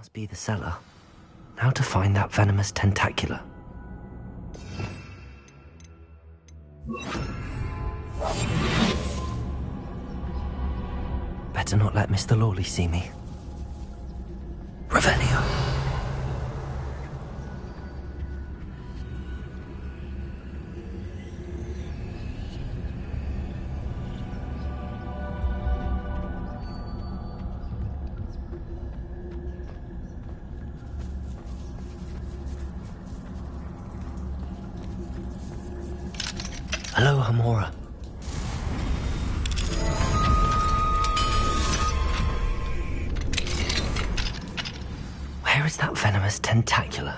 Must be the cellar. Now to find that venomous tentacula. Better not let Mr. Lawley see me. Revelio. Hello, Hamora. Where is that venomous tentacula?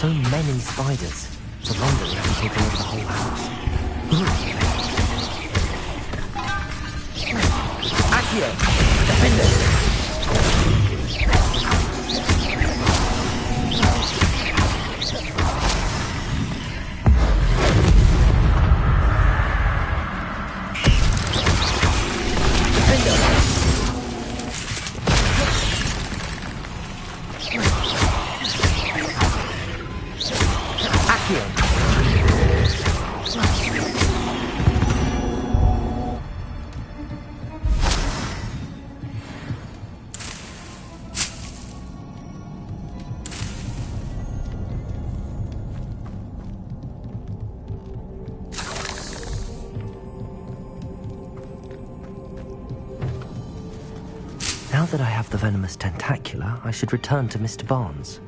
So many spiders. For London hasn't taken over the whole house. Accio! Defender! Now that I have the venomous tentacula, I should return to Mr. Barnes.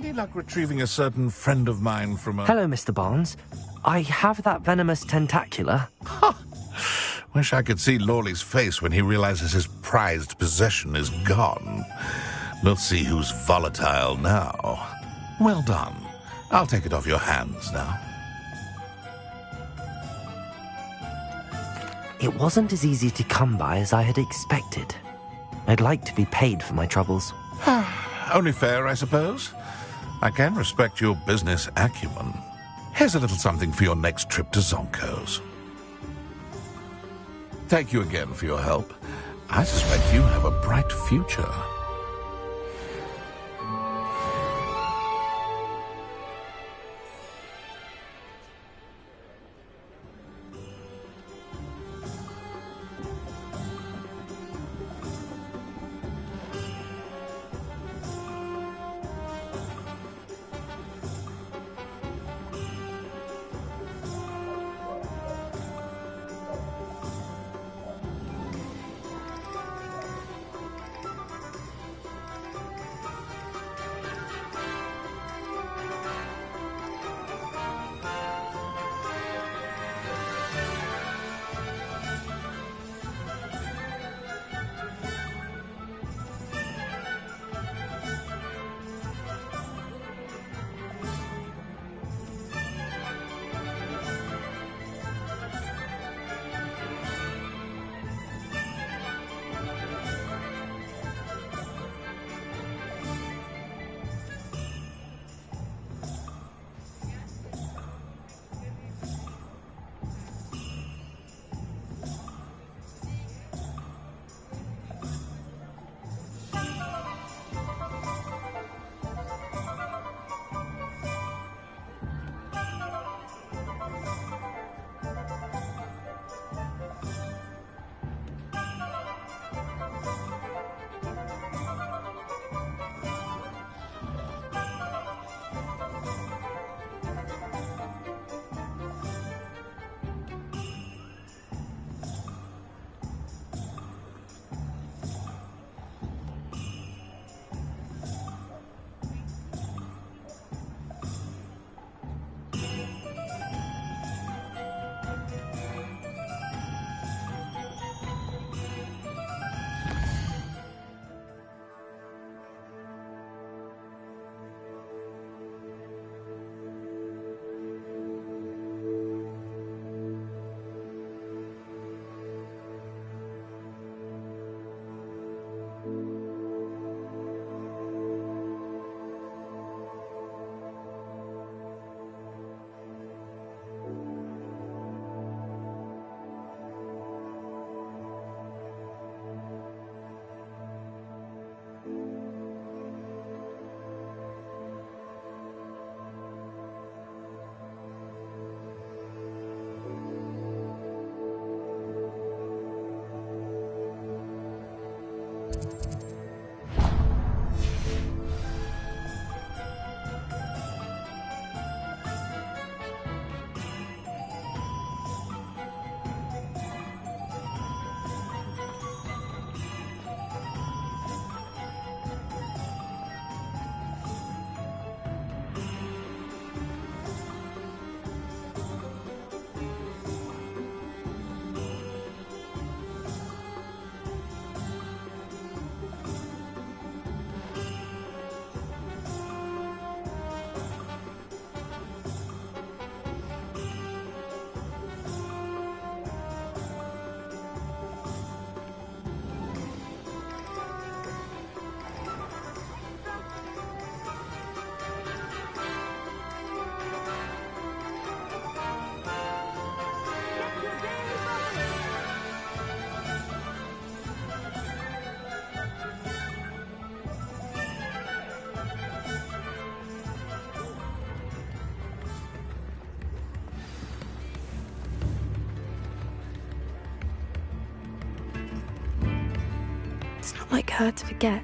Any luck retrieving a certain friend of mine from a... Hello, Mr. Barnes. I have that venomous tentacula. Wish I could see Lawley's face when he realizes his prized possession is gone. Let's see who's volatile now. Well done. I'll take it off your hands now. It wasn't as easy to come by as I had expected. I'd like to be paid for my troubles. Only fair, I suppose. I can respect your business acumen. Here's a little something for your next trip to Zonko's. Thank you again for your help. I suspect you have a bright future. It's not like her to forget.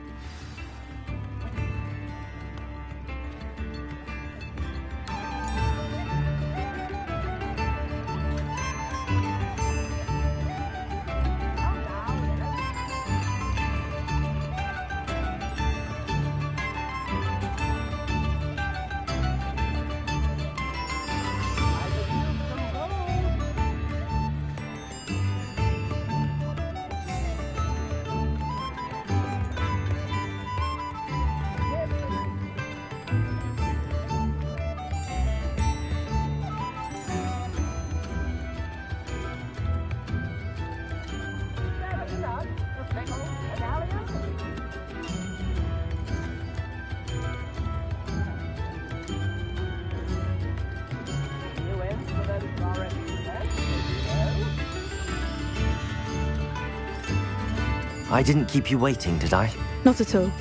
I didn't keep you waiting, did I? Not at all.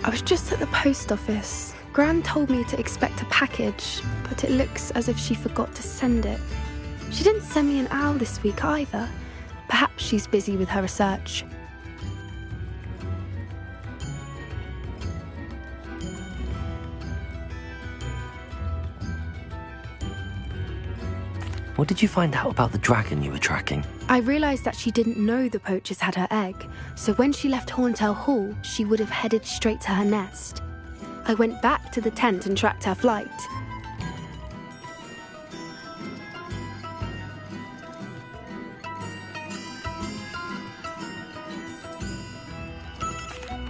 I was just at the post office. Gran told me to expect a package, but it looks as if she forgot to send it. She didn't send me an owl this week either. Perhaps she's busy with her research. What did you find out about the dragon you were tracking? I realised that she didn't know the poachers had her egg, so when she left Horntail Hall, she would have headed straight to her nest. I went back to the tent and tracked her flight.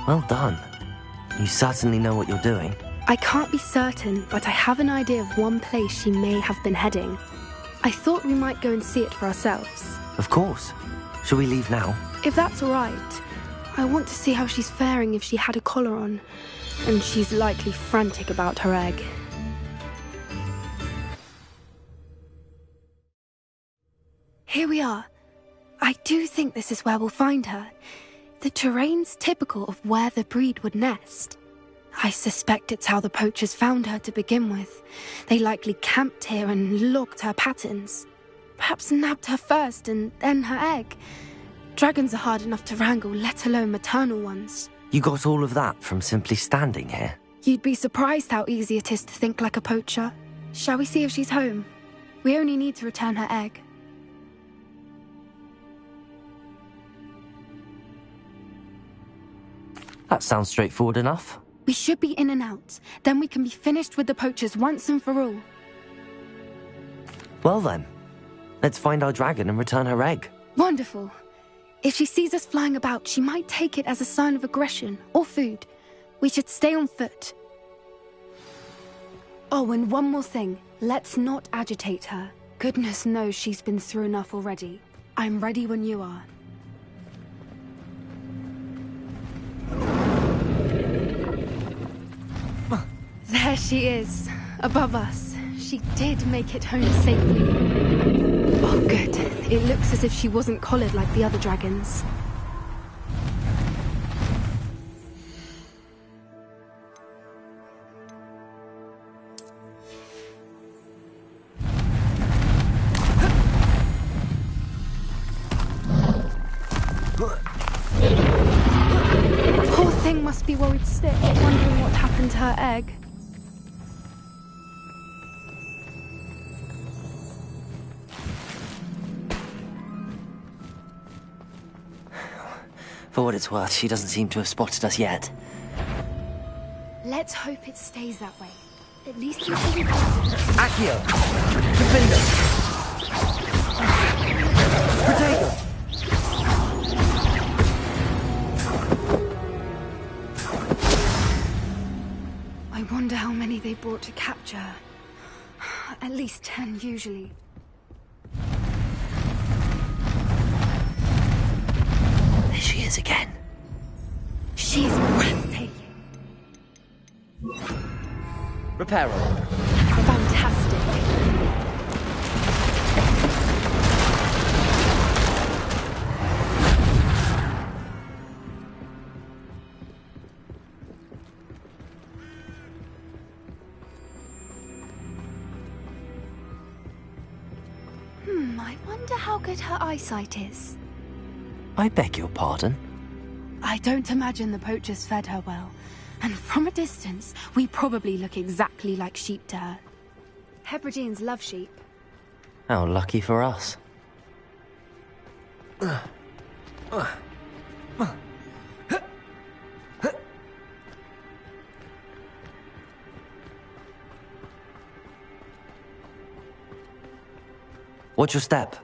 Well done. You certainly know what you're doing. I can't be certain, but I have an idea of one place she may have been heading. I thought we might go and see it for ourselves. Of course. Shall we leave now? If that's all right. I want to see how she's faring if she had a collar on. And she's likely frantic about her egg. Here we are. I do think this is where we'll find her. The terrain's typical of where the breed would nest. I suspect it's how the poachers found her to begin with. They likely camped here and logged her patterns. Perhaps nabbed her first and then her egg. Dragons are hard enough to wrangle, let alone maternal ones. You got all of that from simply standing here? You'd be surprised how easy it is to think like a poacher. Shall we see if she's home? We only need to return her egg. That sounds straightforward enough. We should be in and out. Then we can be finished with the poachers once and for all. Well then, let's find our dragon and return her egg. Wonderful. If she sees us flying about, she might take it as a sign of aggression or food. We should stay on foot. Oh, and one more thing. Let's not agitate her. Goodness knows she's been through enough already. I'm ready when you are. There she is, above us. She did make it home safely. Oh, good. It looks as if she wasn't collared like the other dragons. Poor thing must be worried sick, wondering what happened to her egg. For what it's worth, she doesn't seem to have spotted us yet. Let's hope it stays that way. At least you didn't... Accio! Defend them! Protego! I wonder how many they brought to capture. At least 10, usually. There she is again. She's breathtaking. Reparo. Fantastic. I wonder how good her eyesight is. I beg your pardon? I don't imagine the poachers fed her well. And from a distance, we probably look exactly like sheep to her. Hebrideans love sheep. How lucky for us. Watch your step.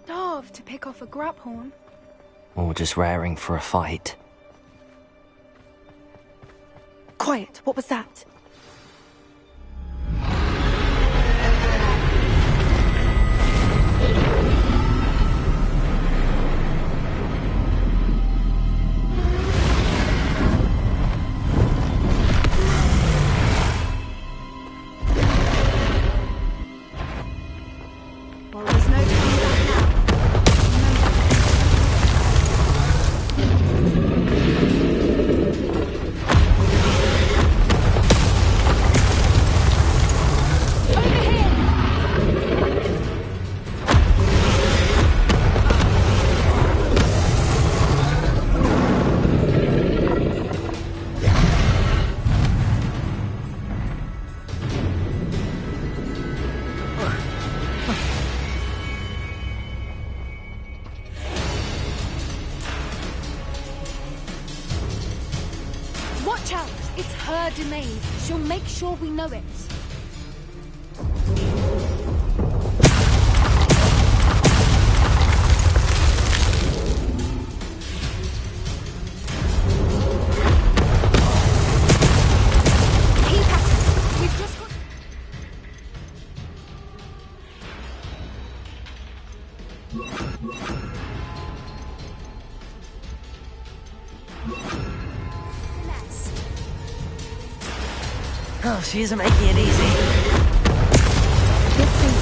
Starved to pick off a graphorn. Or just raring for a fight. Quiet, what was that? Well, there's no coming back now. Watch out! It's her domain. She'll make sure we know it. Keep at it. We've just got... Oh, she isn't making it easy. Good thing.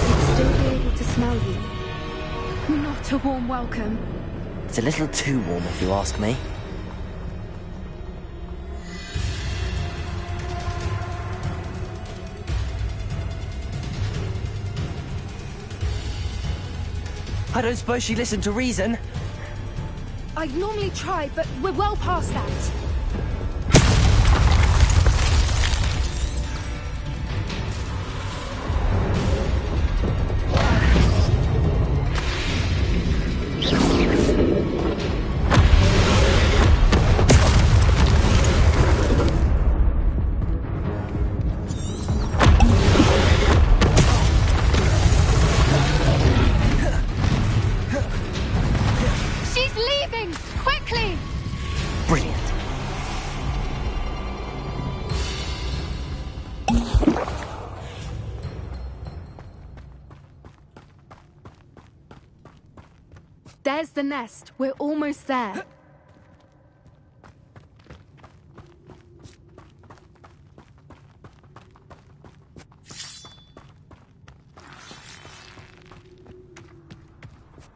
She's still here to smell you. Not a warm welcome. It's a little too warm, if you ask me. I don't suppose she listened to reason. I'd normally try, but we're well past that. She's leaving! Quickly! Brilliant. There's the nest. We're almost there.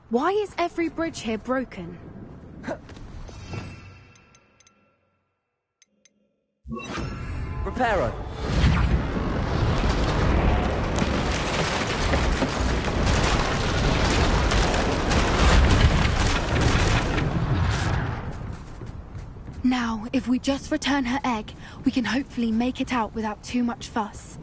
Why is every bridge here broken? Reparo. Now, if we just return her egg, we can hopefully make it out without too much fuss.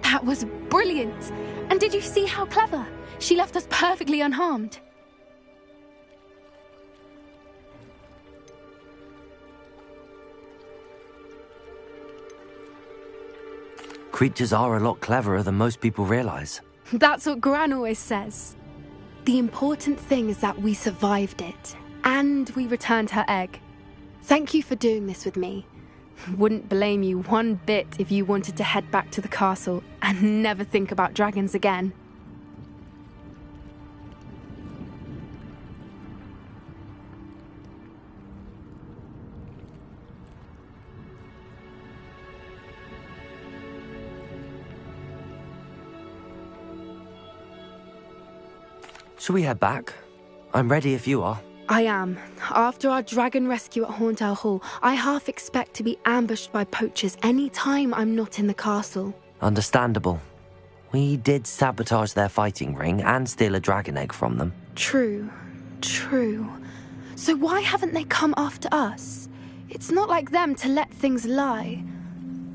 That was brilliant! And did you see how clever? She left us perfectly unharmed. Creatures are a lot cleverer than most people realize. That's what Gran always says. The important thing is that we survived it, and we returned her egg. Thank you for doing this with me. Wouldn't blame you one bit if you wanted to head back to the castle and never think about dragons again. Shall we head back? I'm ready if you are. I am. After our dragon rescue at Horntail Hall, I half expect to be ambushed by poachers any time I'm not in the castle. Understandable. We did sabotage their fighting ring and steal a dragon egg from them. True. So why haven't they come after us? It's not like them to let things lie.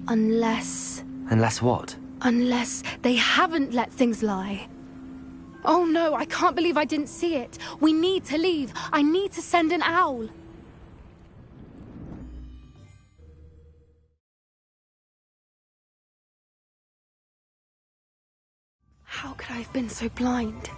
Unless what? Unless they haven't let things lie. Oh no, I can't believe I didn't see it. We need to leave. I need to send an owl. How could I have been so blind?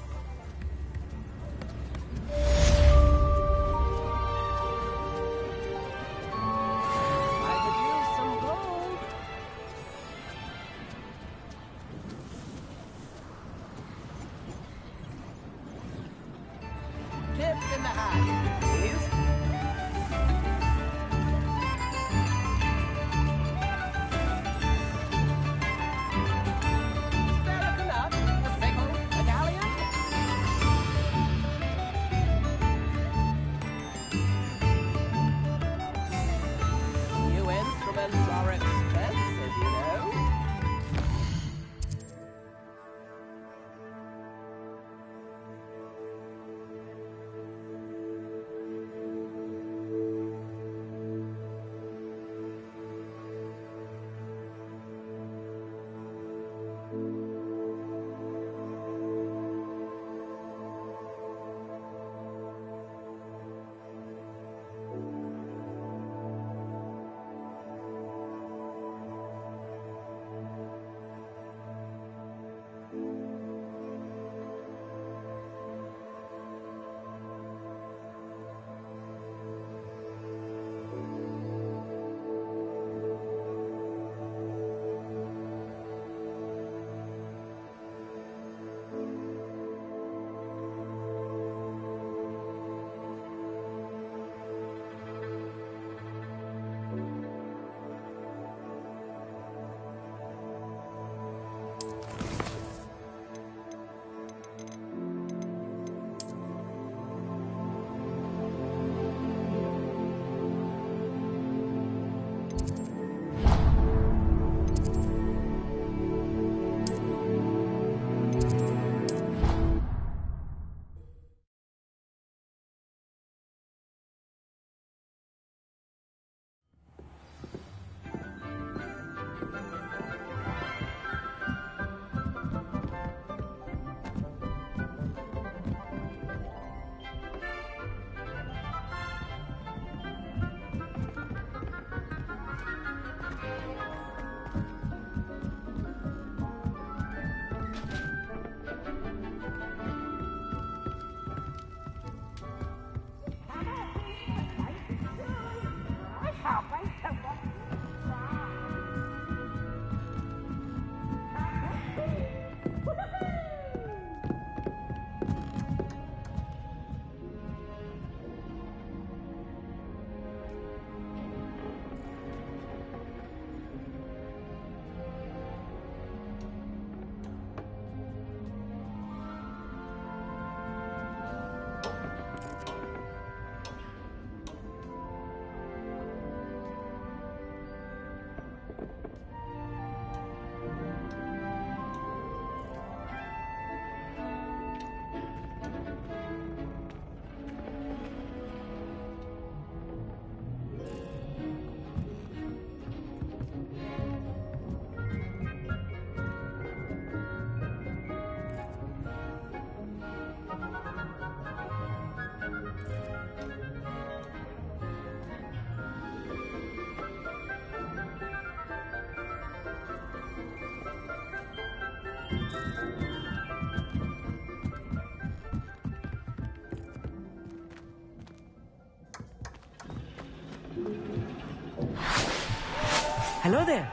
Hello there.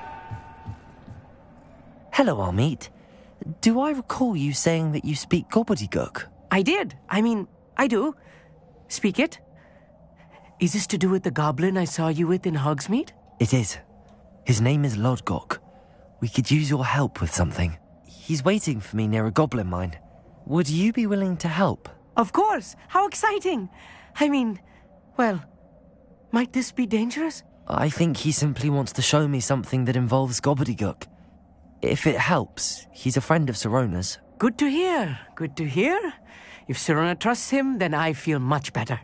Hello, Amit. Do I recall you saying that you speak gobbledygook? I did. I do. Speak it. Is this to do with the goblin I saw you with in Hogsmeade? It is. His name is Lodgok. We could use your help with something. He's waiting for me near a goblin mine. Would you be willing to help? Of course. How exciting. Well, might this be dangerous? I think he simply wants to show me something that involves gobbledygook. If it helps, he's a friend of Sirona's. Good to hear. Good to hear. If Sirona trusts him, then I feel much better.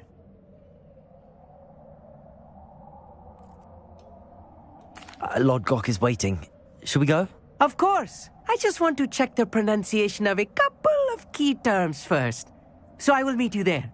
Lodgok is waiting. Shall we go? Of course. I just want to check the pronunciation of a couple of key terms first. So I will meet you there.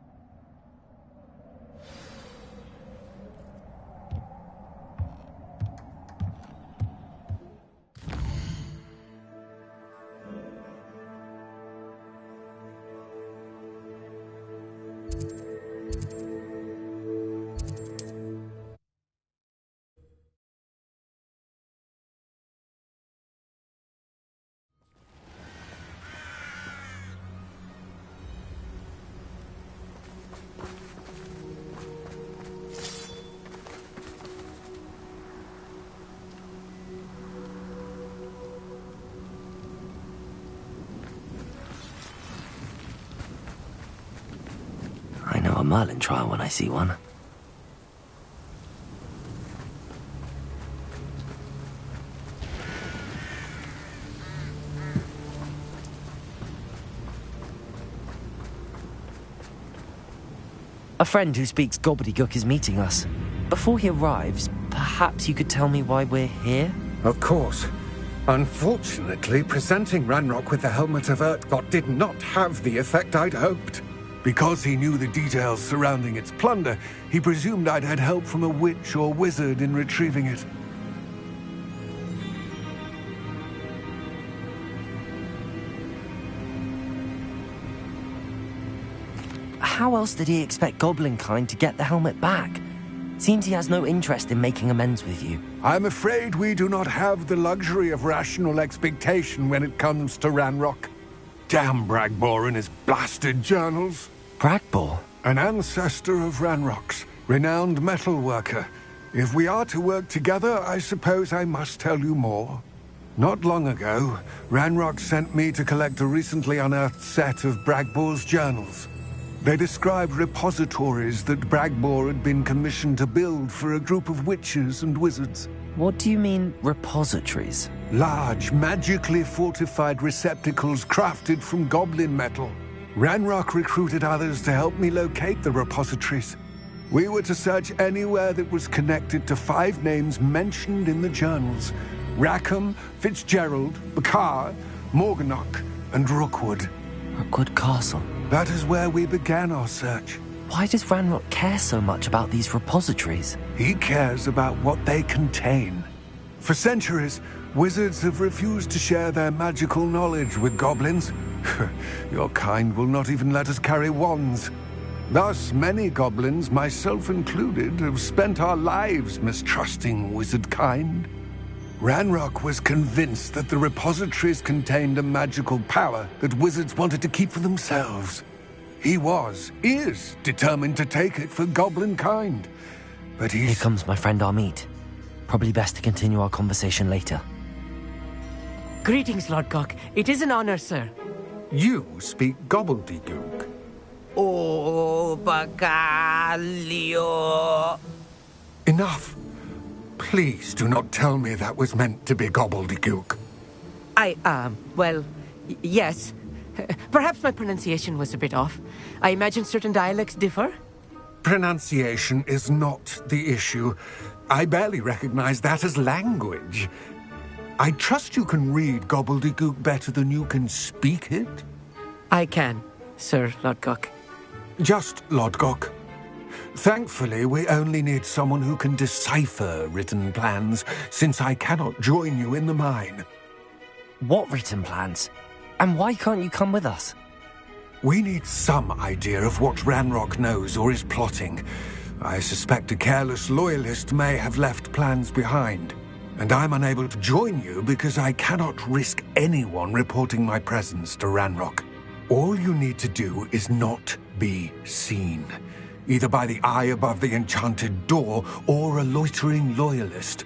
I know a Merlin trial when I see one. A friend who speaks gobbledygook is meeting us. Before he arrives, perhaps you could tell me why we're here? Of course. Unfortunately, presenting Ranrock with the Helmet of Urtkot did not have the effect I'd hoped. Because he knew the details surrounding its plunder, he presumed I'd had help from a witch or wizard in retrieving it. How else did he expect Goblinkind to get the helmet back? Seems he has no interest in making amends with you. I'm afraid we do not have the luxury of rational expectation when it comes to Ranrock. Damn Bragbor and his blasted journals. Bragbor? An ancestor of Ranrock's, renowned metal worker. If we are to work together, I suppose I must tell you more. Not long ago, Ranrock sent me to collect a recently unearthed set of Bragbor's journals. They described repositories that Bragbor had been commissioned to build for a group of witches and wizards. What do you mean, repositories? Large, magically fortified receptacles crafted from goblin metal. Ranrock recruited others to help me locate the repositories. We were to search anywhere that was connected to 5 names mentioned in the journals: Rackham, Fitzgerald, Bakar, Morganach, and Rookwood. Rookwood Castle. That is where we began our search. Why does Ranrock care so much about these repositories? He cares about what they contain. For centuries, wizards have refused to share their magical knowledge with goblins. Your kind will not even let us carry wands. Thus, many goblins, myself included, have spent our lives mistrusting wizard kind. Ranrock was convinced that the repositories contained a magical power that wizards wanted to keep for themselves. He is determined to take it for goblin kind. But Here comes my friend Amit. Probably best to continue our conversation later. Greetings, Lodgok. It is an honor, sir. You speak gobbledygook. Oh, Bacalio. Enough. Please do not tell me that was meant to be gobbledygook. Yes. Perhaps my pronunciation was a bit off. I imagine certain dialects differ. Pronunciation is not the issue. I barely recognize that as language. I trust you can read gobbledygook better than you can speak it? I can, Sir Lodgok. Just Lodgok. Thankfully, we only need someone who can decipher written plans, since I cannot join you in the mine. What written plans? And why can't you come with us? We need some idea of what Ranrock knows or is plotting. I suspect a careless loyalist may have left plans behind. And I'm unable to join you because I cannot risk anyone reporting my presence to Ranrock. All you need to do is not be seen, either by the eye above the enchanted door or a loitering loyalist.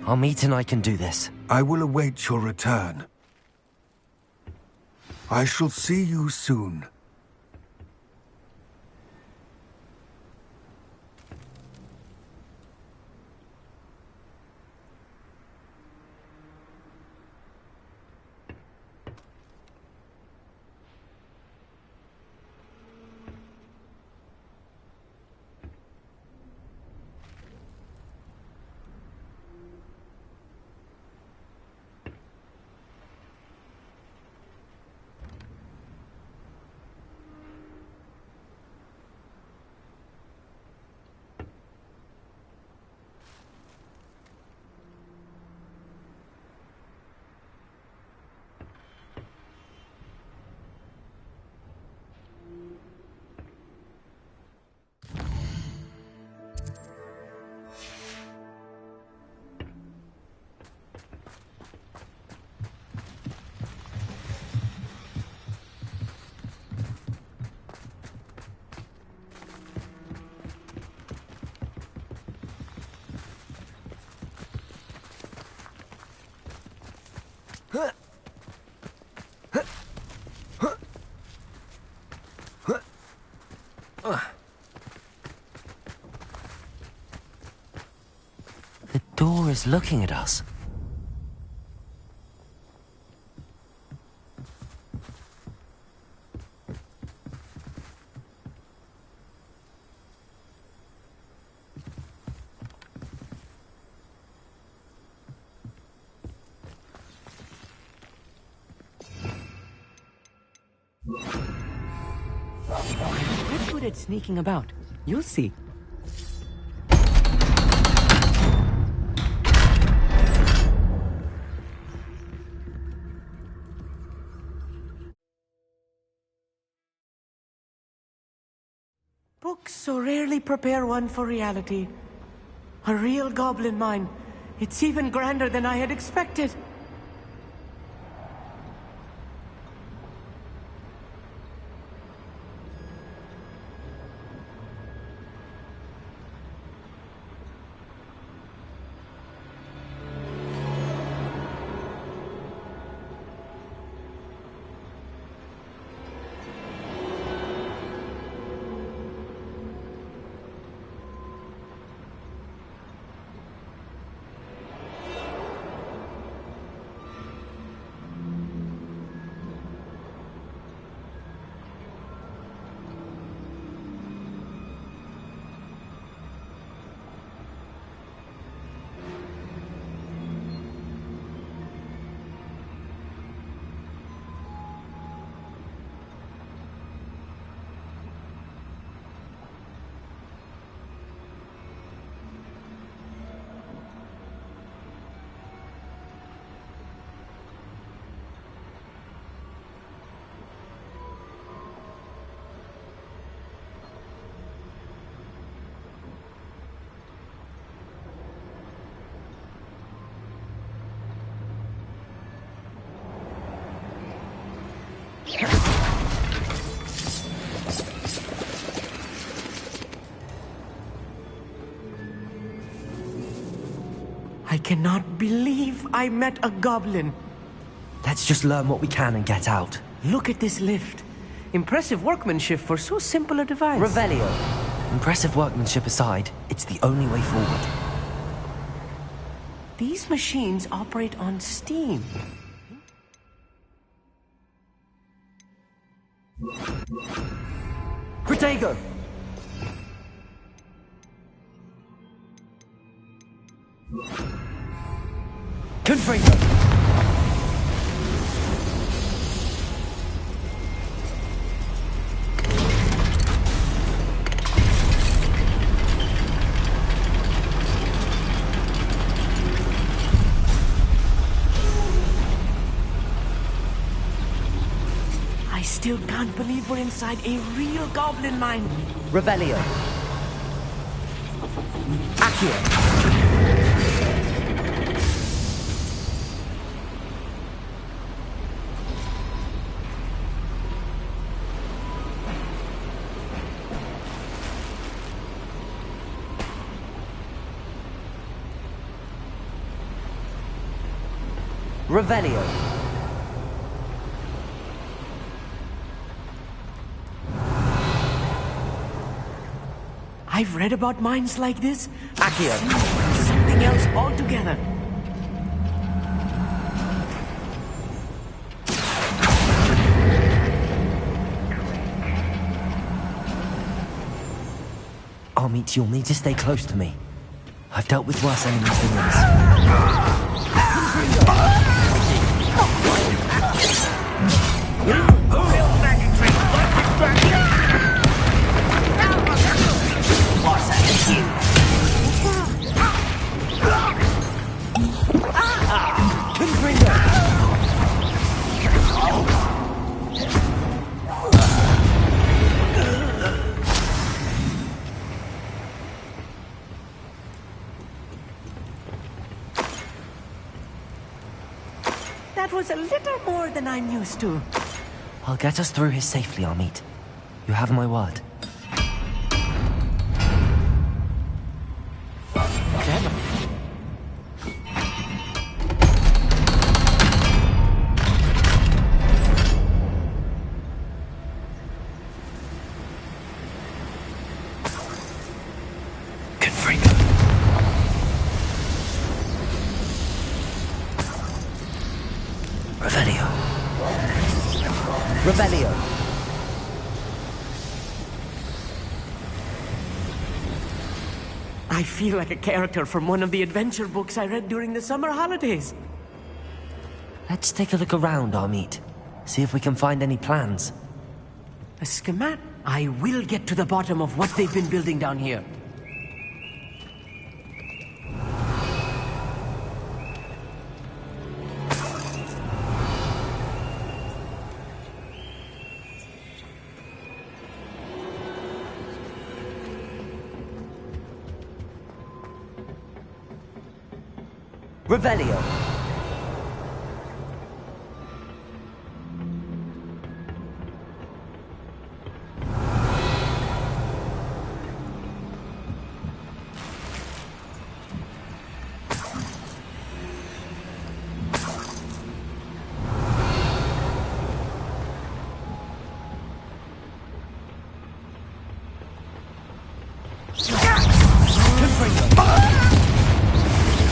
Armit and I can do this. I will await your return. I shall see you soon. The door is looking at us. We're good at sneaking about. You'll see. Books so rarely prepare one for reality. A real goblin mine. It's even grander than I had expected. I cannot believe I met a goblin. Let's just learn what we can and get out. Look at this lift. Impressive workmanship for so simple a device. Revelio. Impressive workmanship aside, it's the only way forward. These machines operate on steam. Protego! Confringo! I still can't believe we're inside a real goblin mine. Revelio. Revelio. I've read about mines like this. Accio. Something else altogether. Armit, you'll need to stay close to me. I've dealt with worse enemies than this. That was a little more than I'm used to. I'll get us through here safely, Armit. You have my word. Clever. Confringo. Revelio. Revelio. I feel like a character from one of the adventure books I read during the summer holidays. Let's take a look around, Armit. See if we can find any plans. A schematic? I will get to the bottom of what they've been building down here. Revelio.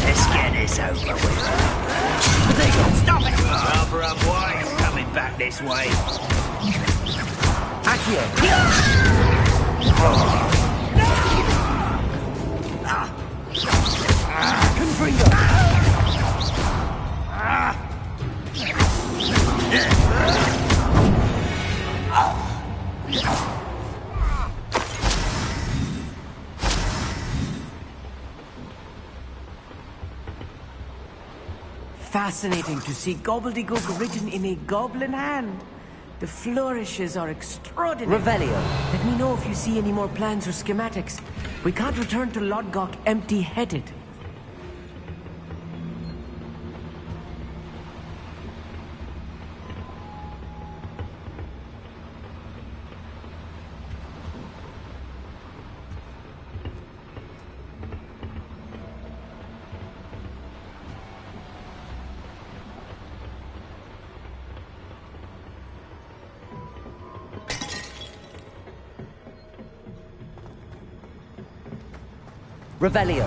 Let's get this over with. Stop it! Barbara White is coming back this way. Accio. Confringo. Fascinating to see gobbledygook written in a goblin hand. The flourishes are extraordinary. Revelio. Let me know if you see any more plans or schematics. We can't return to Lodgok empty-headed. Revelio.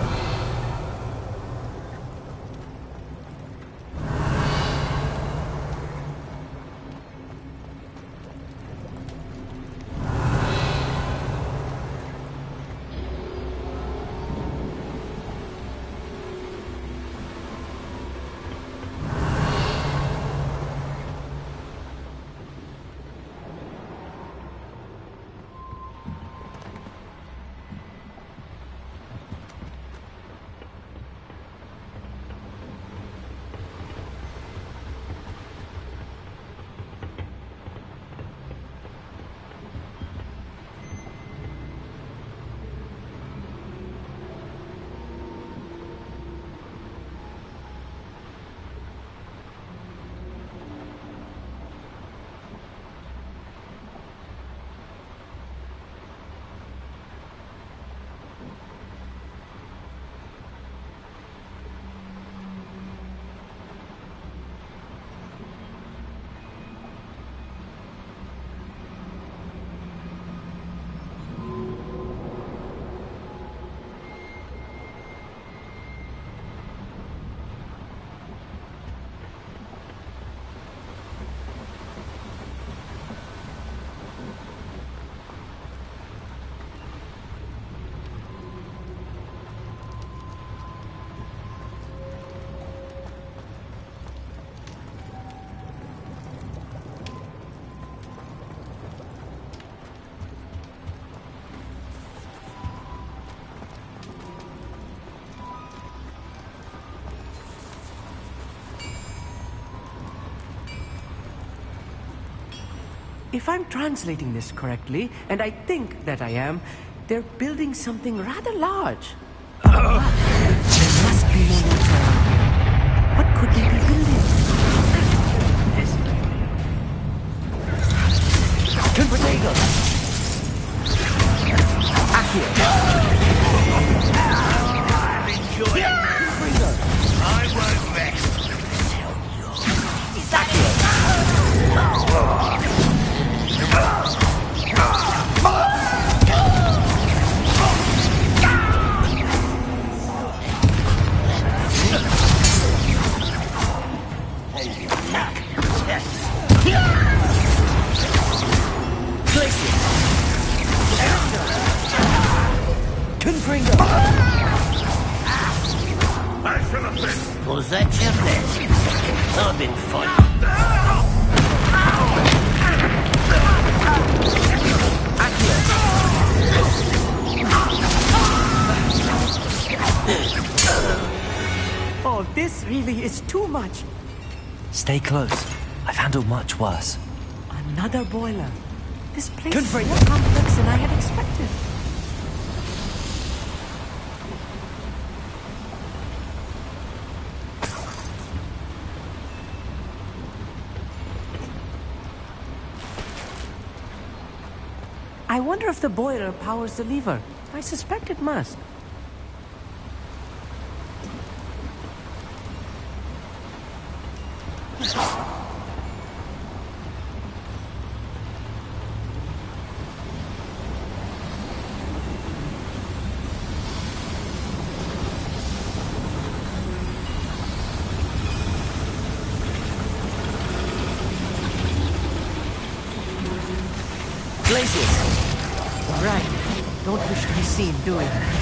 If I'm translating this correctly, and I think that I am, they're building something rather large. There must be more notes around here. What could they be building? Confrego! Accio! I'm enjoying this. I won't rest. Confrego! I shall have been. Was that your best? I've been fighting. Oh, this really is too much. Stay close. I've handled much worse. Another boiler. This place is Confrego. more complex than I had expected. I wonder if the boiler powers the lever. I suspect it must. Glaciers! Right. Don't wish to be seen doing that.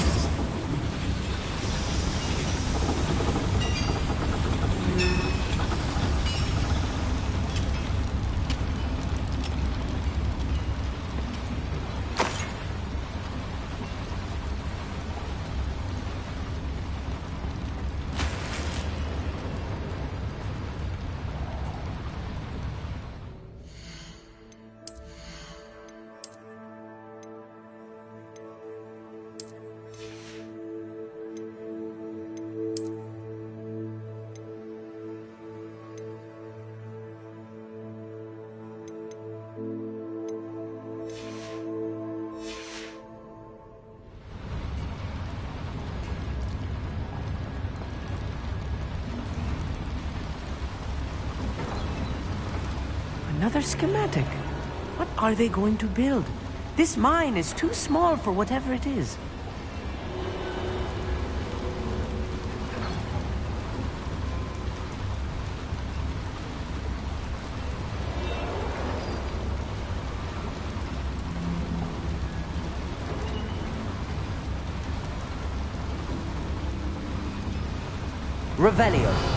Another schematic. What are they going to build? This mine is too small for whatever it is. Revelio.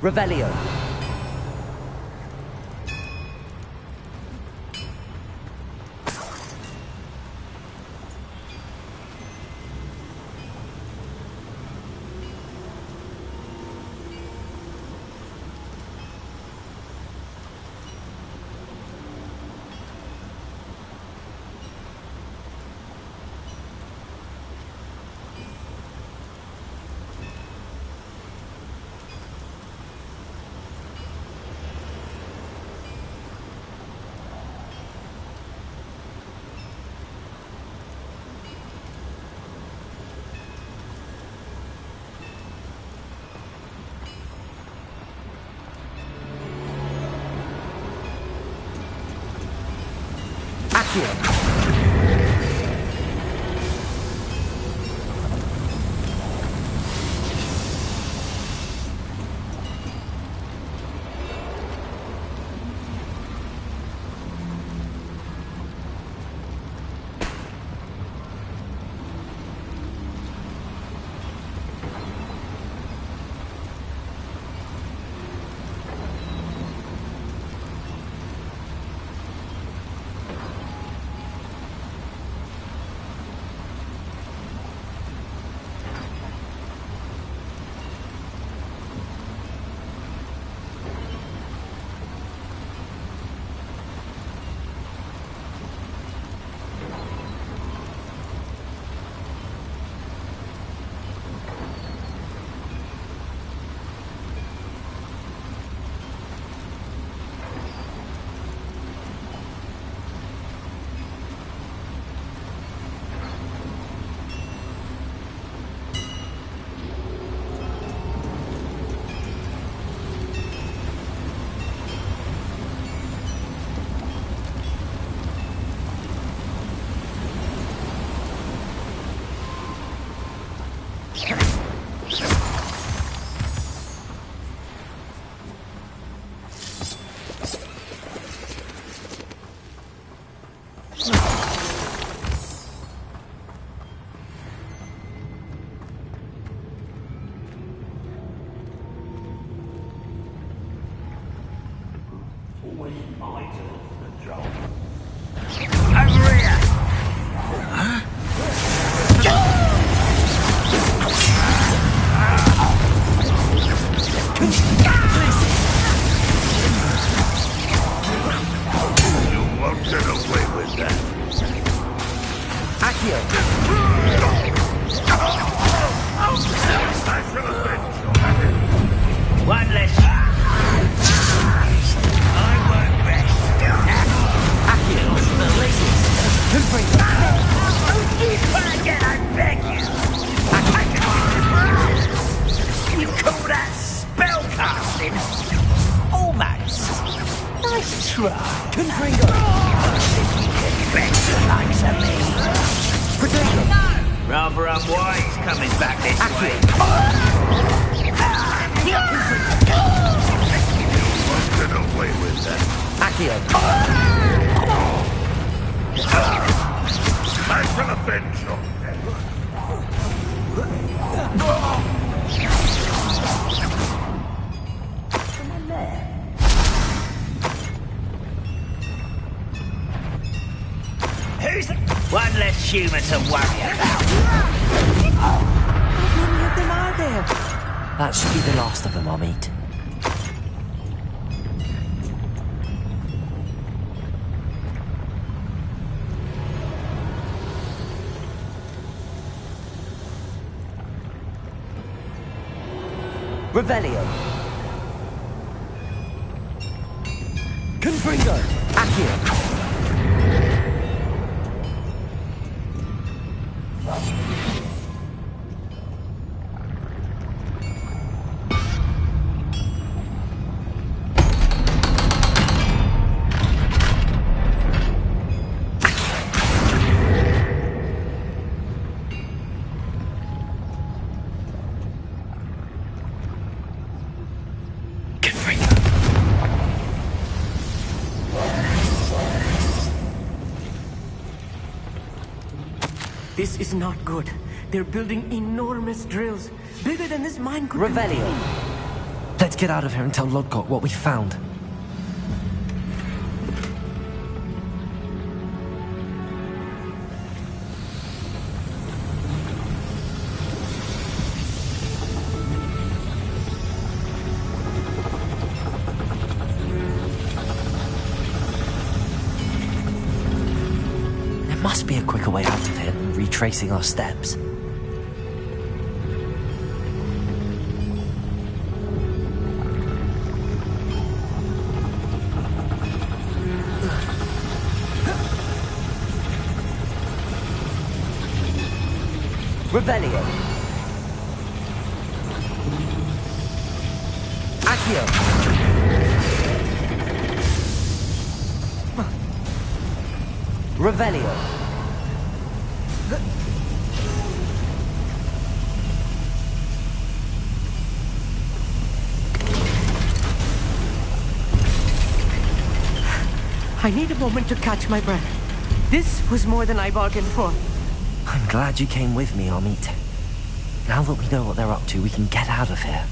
Revelio. Accio. Over here! You won't get away with that. Accio! I shall avenge you. One less. I won't rest. Accio! The laces! Confringo! Don't you try again, I beg you! You call that spell casting? Almost. Nice try. Confringo! Expect the likes of me. Protego! Rather unwise coming back this way. Won't get away with that. Accio! I shall avenge your Who's one less human to worry about? How many of them are there? That should be the last of them I'll meet. Revelio! Confringo! Accio! This is not good. They're building enormous drills, bigger than this mine could Revelio. Let's get out of here and tell Lodgok what we found. There must be a quicker way out of here than retracing our steps. Revelio! Accio! Revelio! I need a moment to catch my breath. This was more than I bargained for. I'm glad you came with me, Amit. Now that we know what they're up to, we can get out of here.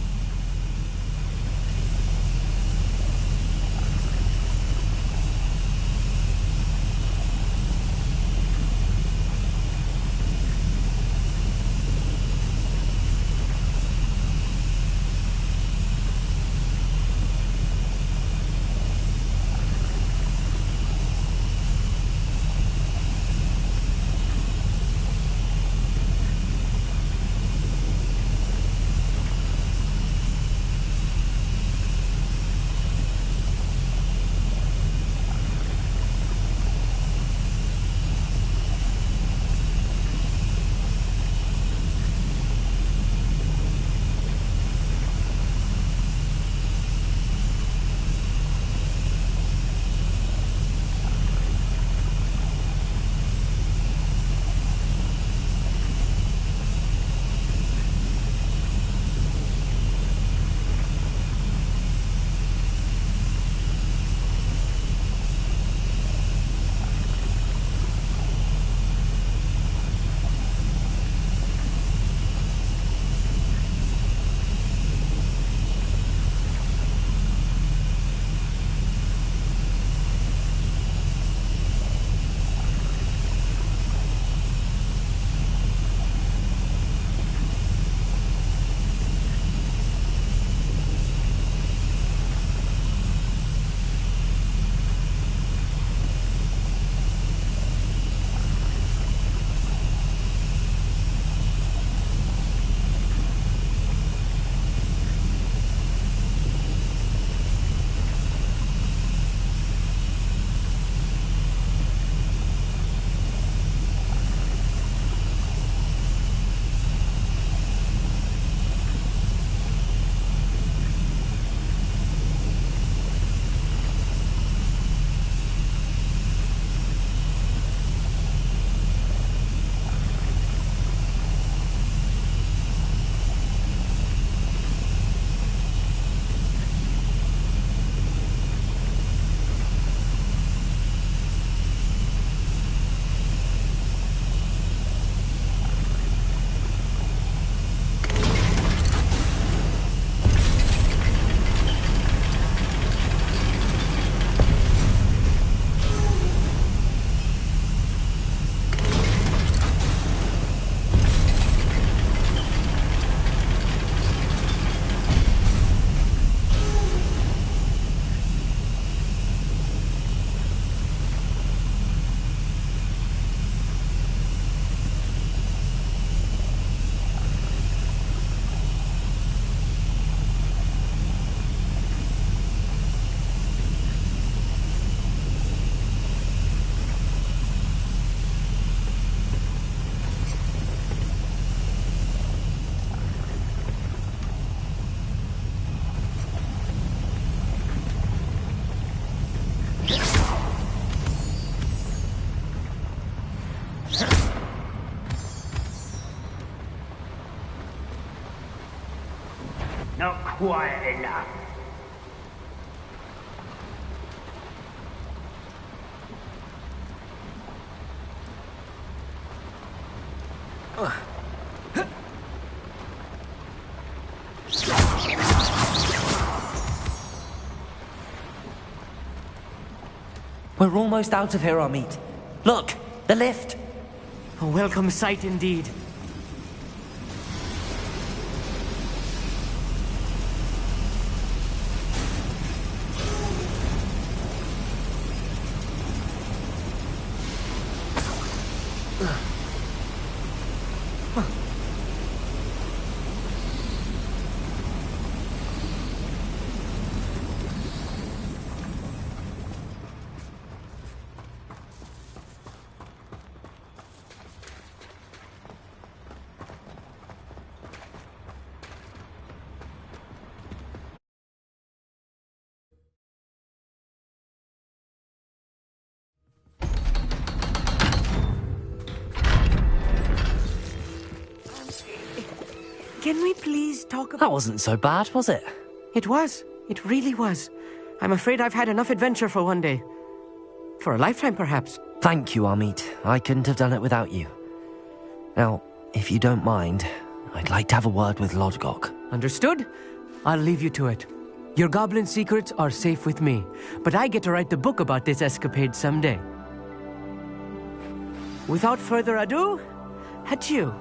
quiet enough. We're almost out of here, Amit. Look, the lift. A welcome sight indeed. Can we please talk about... That wasn't so bad, was it? It was. It really was. I'm afraid I've had enough adventure for one day. For a lifetime, perhaps. Thank you, Amit. I couldn't have done it without you. Now, if you don't mind, I'd like to have a word with Lodgok. Understood? I'll leave you to it. Your goblin secrets are safe with me, but I get to write the book about this escapade someday. Without further ado, adieu.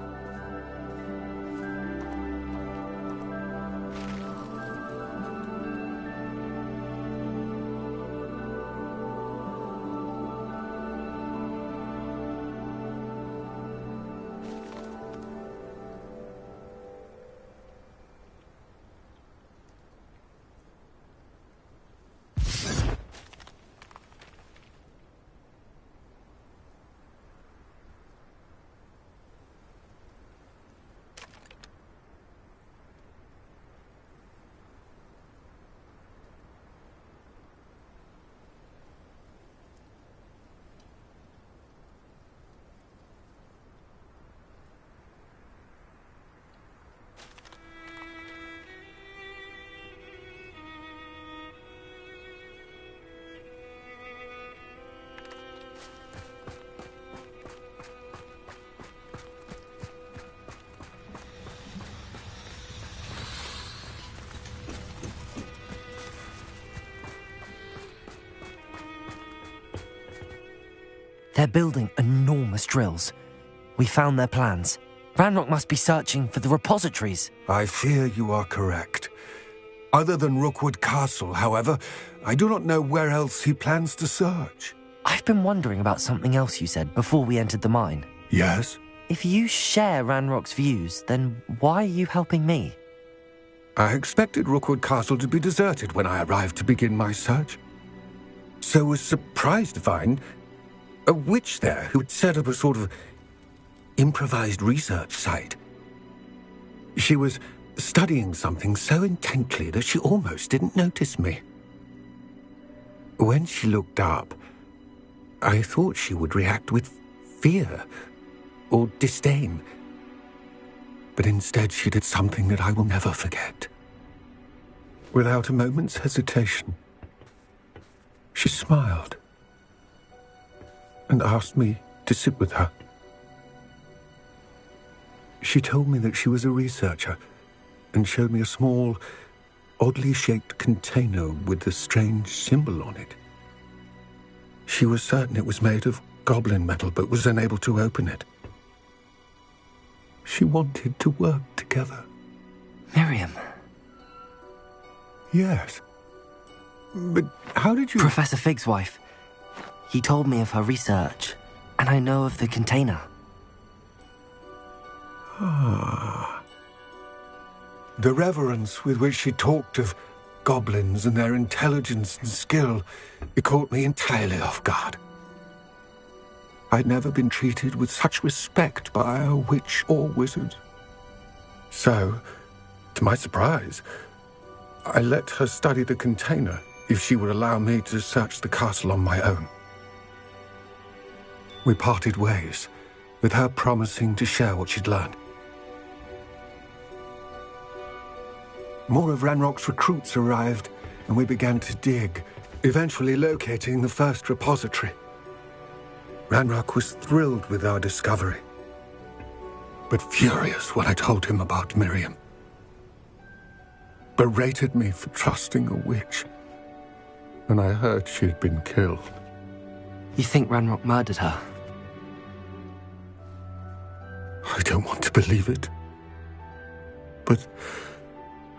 They're building enormous drills. We found their plans. Ranrock must be searching for the repositories. I fear you are correct. Other than Rookwood Castle, however, I do not know where else he plans to search. I've been wondering about something else you said before we entered the mine. Yes? If you share Ranrock's views, then why are you helping me? I expected Rookwood Castle to be deserted when I arrived to begin my search. So was surprised to find a witch there who had set up a sort of improvised research site. She was studying something so intently that she almost didn't notice me. When she looked up, I thought she would react with fear or disdain. But instead she did something that I will never forget. Without a moment's hesitation, she smiled and asked me to sit with her. She told me that she was a researcher and showed me a small, oddly shaped container with a strange symbol on it. She was certain it was made of goblin metal, but was unable to open it. She wanted to work together. Miriam. Yes. But how did you... Professor Fig's wife. He told me of her research, and I know of the container. Ah. The reverence with which she talked of goblins and their intelligence and skill, it caught me entirely off guard. I'd never been treated with such respect by a witch or wizard. So, to my surprise, I let her study the container if she would allow me to search the castle on my own. We parted ways, with her promising to share what she'd learned. more of Ranrock's recruits arrived, and we began to dig, eventually locating the first repository. Ranrock was thrilled with our discovery, but furious when I told him about Miriam. Berated me for trusting a witch, and I heard she'd been killed. You think Ranrock murdered her? I don't want to believe it, but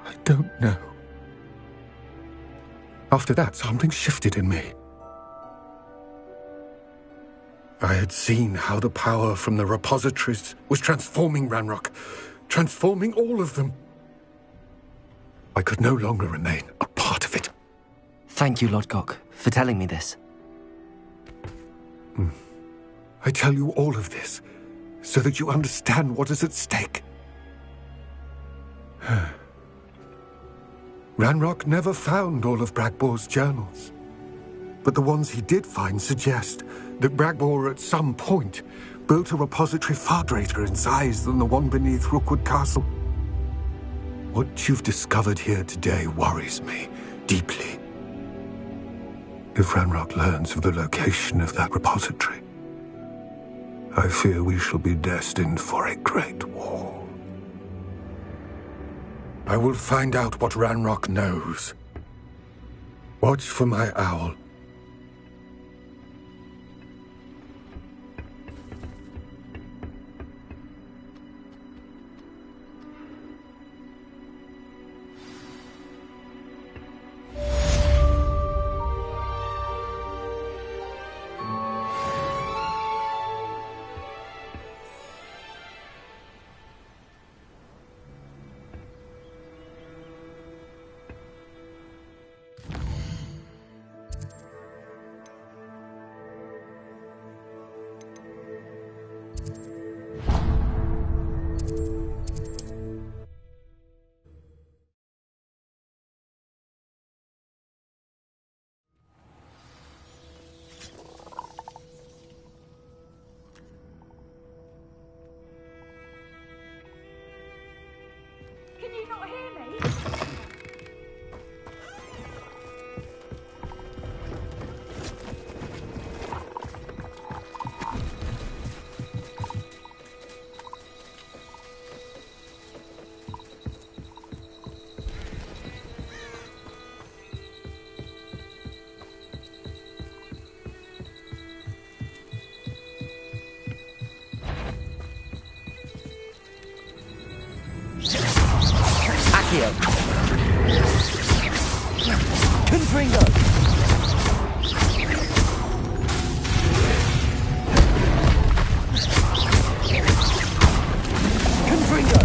I don't know. After that, something shifted in me. I had seen how the power from the repositories was transforming Ranrock, transforming all of them. I could no longer remain a part of it. Thank you, Lodgok, for telling me this. I tell you all of this so that you understand what is at stake. Ranrock never found all of Bragbor's journals, but the ones he did find suggest that Bragbor at some point built a repository far greater in size than the one beneath Rookwood Castle. What you've discovered here today worries me deeply. If Ranrock learns of the location of that repository, I fear we shall be destined for a great war. I will find out what Ranrock knows. Watch for my owl. Can you not hear me? Accio! Confringo! Confringo!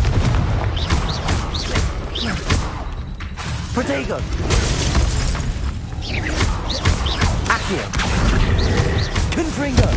Protego! Accio! Confringo!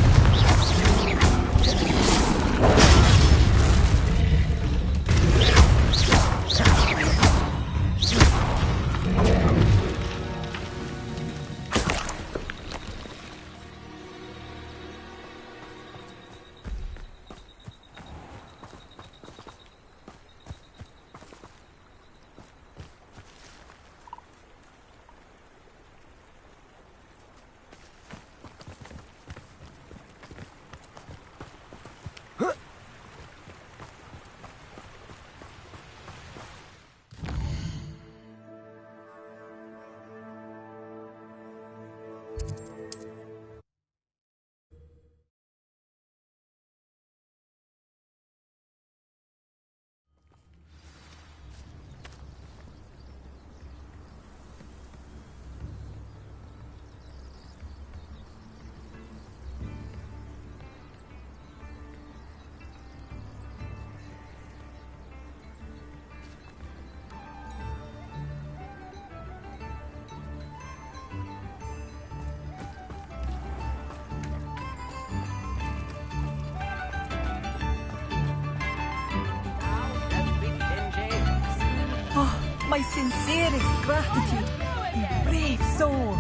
My sincerest gratitude, you brave soul.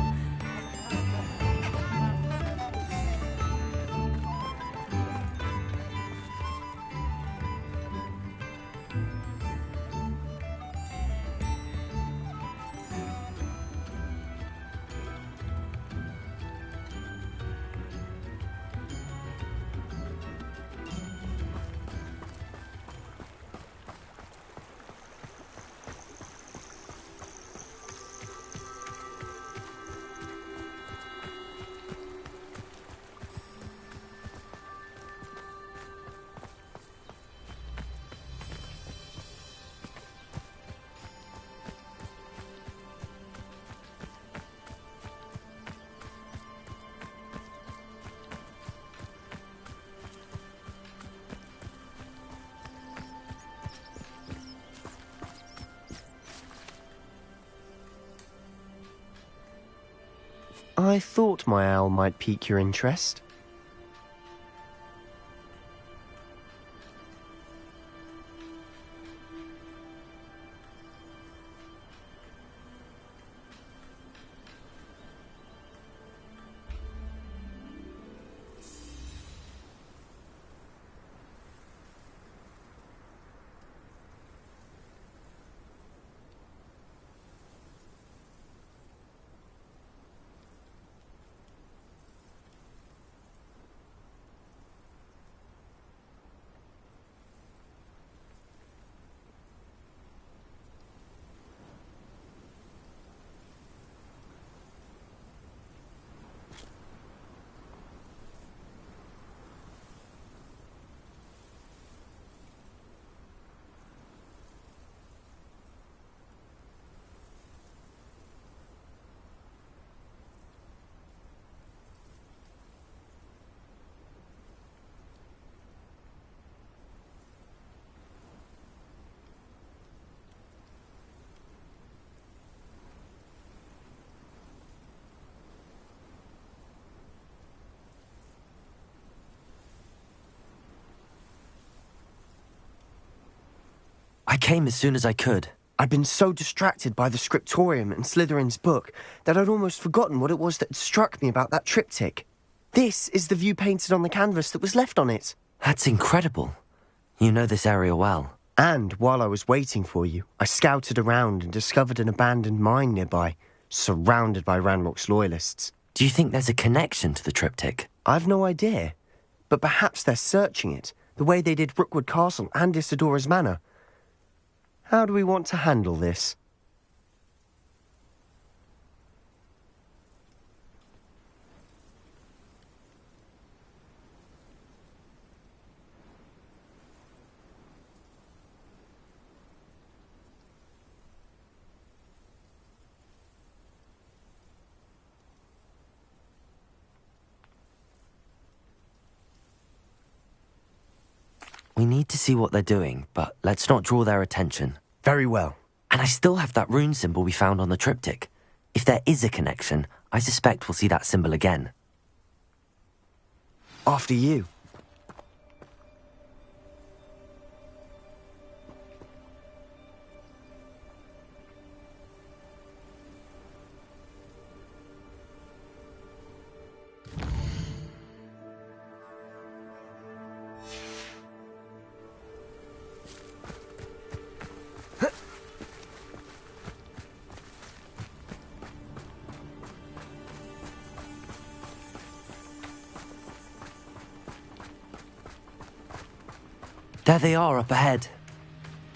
I thought my owl might pique your interest. I came as soon as I could. I'd been so distracted by the scriptorium and Slytherin's book that I'd almost forgotten what it was that had struck me about that triptych. This is the view painted on the canvas that was left on it. That's incredible. You know this area well. And while I was waiting for you, I scouted around and discovered an abandoned mine nearby, surrounded by Ranrock's loyalists. Do you think there's a connection to the triptych? I've no idea, but perhaps they're searching it, the way they did Rookwood Castle and Isidora's Manor. How do we want to handle this? We need to see what they're doing, but let's not draw their attention. Very well. And I still have that rune symbol we found on the triptych. If there is a connection, I suspect we'll see that symbol again. After you. There they are up ahead.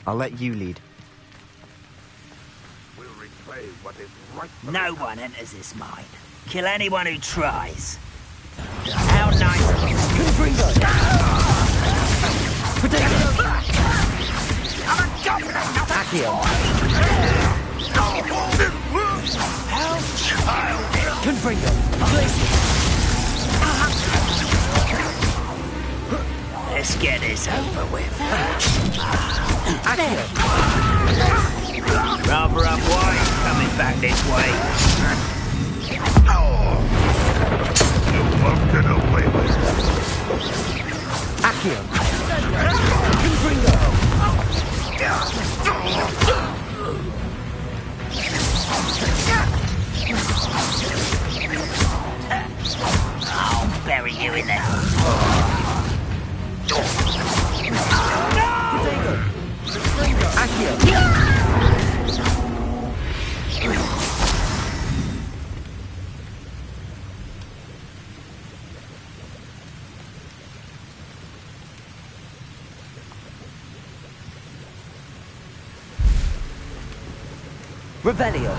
I'll let you lead. We'll replay what is right. No one enters this mine. Kill anyone who tries. How nice of you. I'm a goblin, not a Accio. How childish. Confringo. Let's get this over with. Rather unwise coming back this way. You won't get away with it. Accio. I'll bury you in there. Revelio.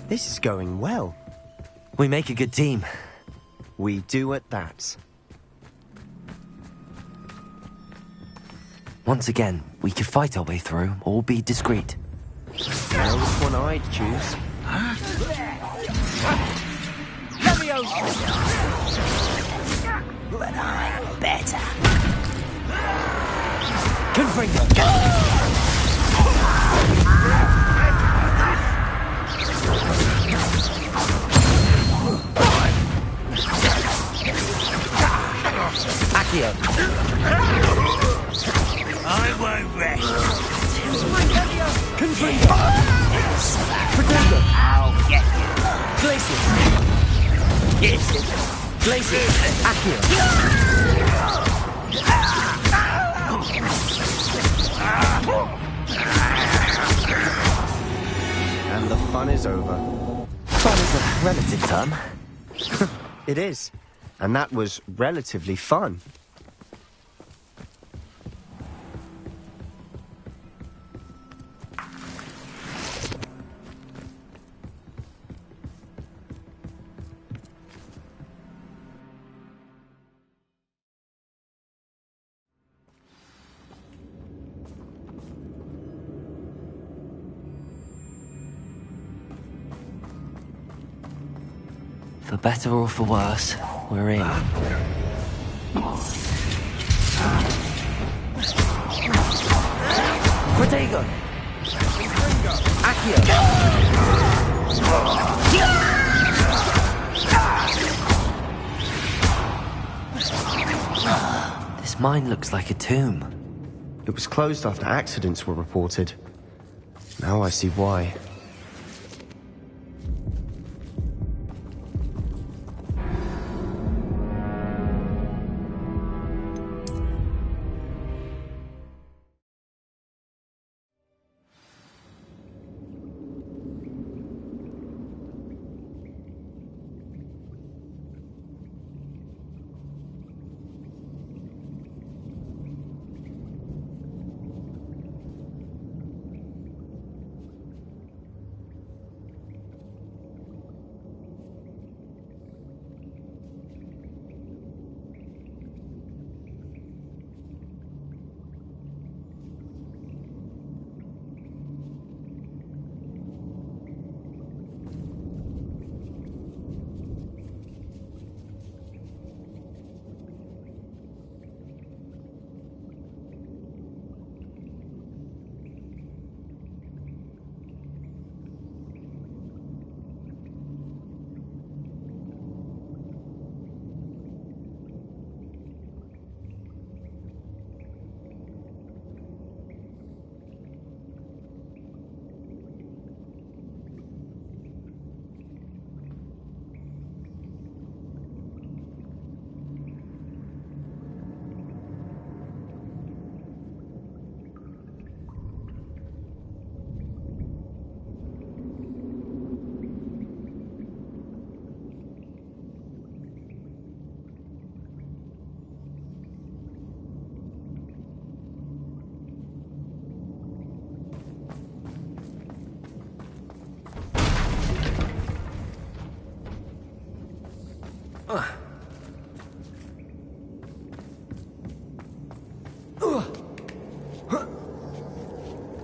This is going well. We make a good team. We do at that. Once again, we could fight our way through or be discreet. Well, which one I'd choose. But I'm better. Accio! I won't rest. I'll get you. Glacius! Yes. Glacius! Accio! And the fun is over. Fun is a relative term. It is. And that was relatively fun. For better or for worse, we're in. Protego! Accio! This mine looks like a tomb. It was closed after accidents were reported. Now I see why.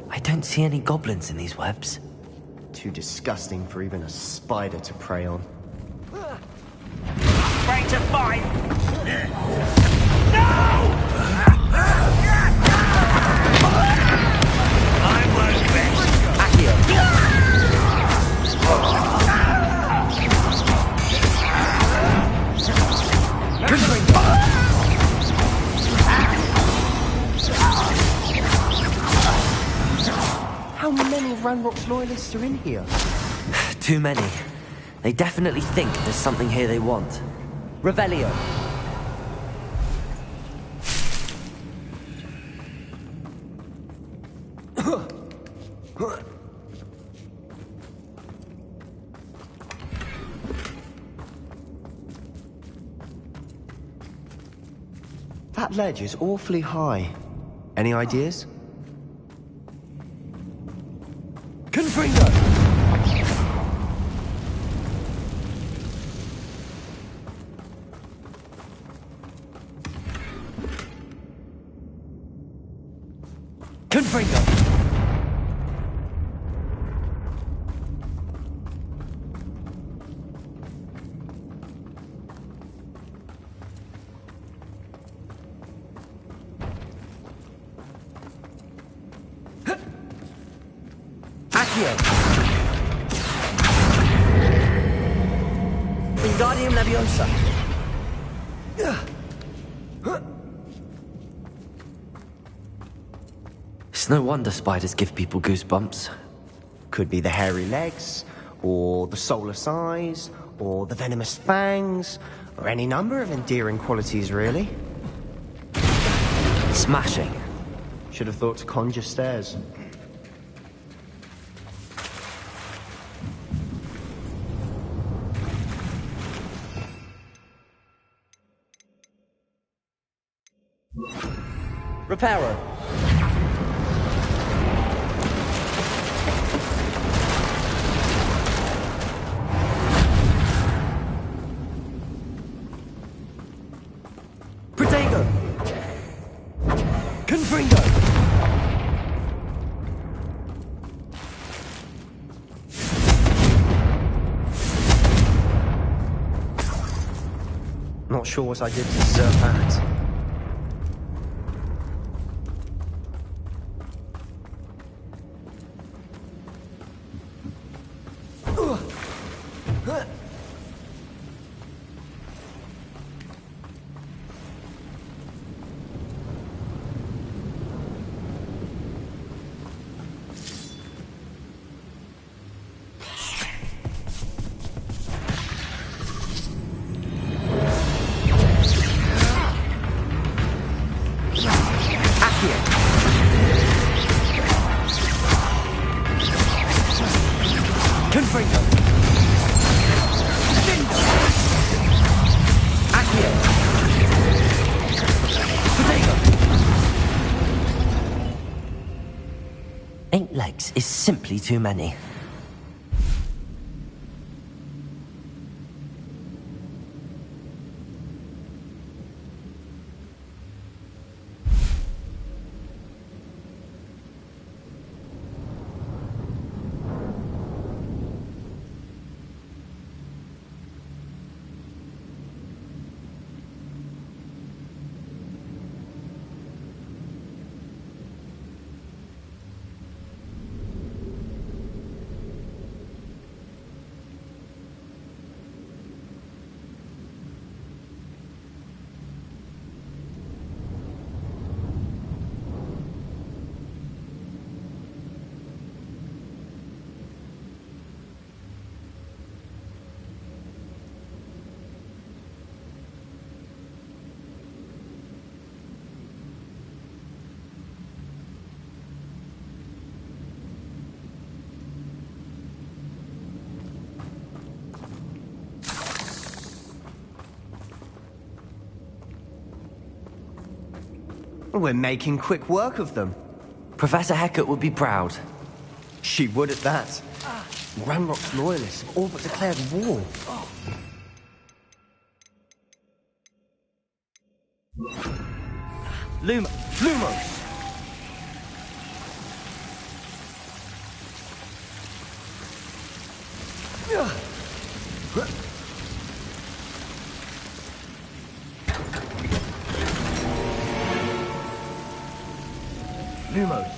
I don't see any goblins in these webs. Too disgusting for even a spider to prey on. Ready to fight. I won't rest. Accio! How many of Ranrock's loyalists are in here? Too many. They definitely think there's something here they want. Revelio! That ledge is awfully high. Any ideas? Confringo! Accio! Wingardium Leviosa! It's no wonder spiders give people goosebumps. Could be the hairy legs, or the soulless eyes, or the venomous fangs, or any number of endearing qualities, really. Smashing. Should have thought to conjure stairs. Reparo. Protego. Confringo. Not sure what I did to deserve that. Eight legs is simply too many. We're making quick work of them. Professor Hecat would be proud. She would at that. Ranrock's loyalists have all but declared war. Lumos! Lumos.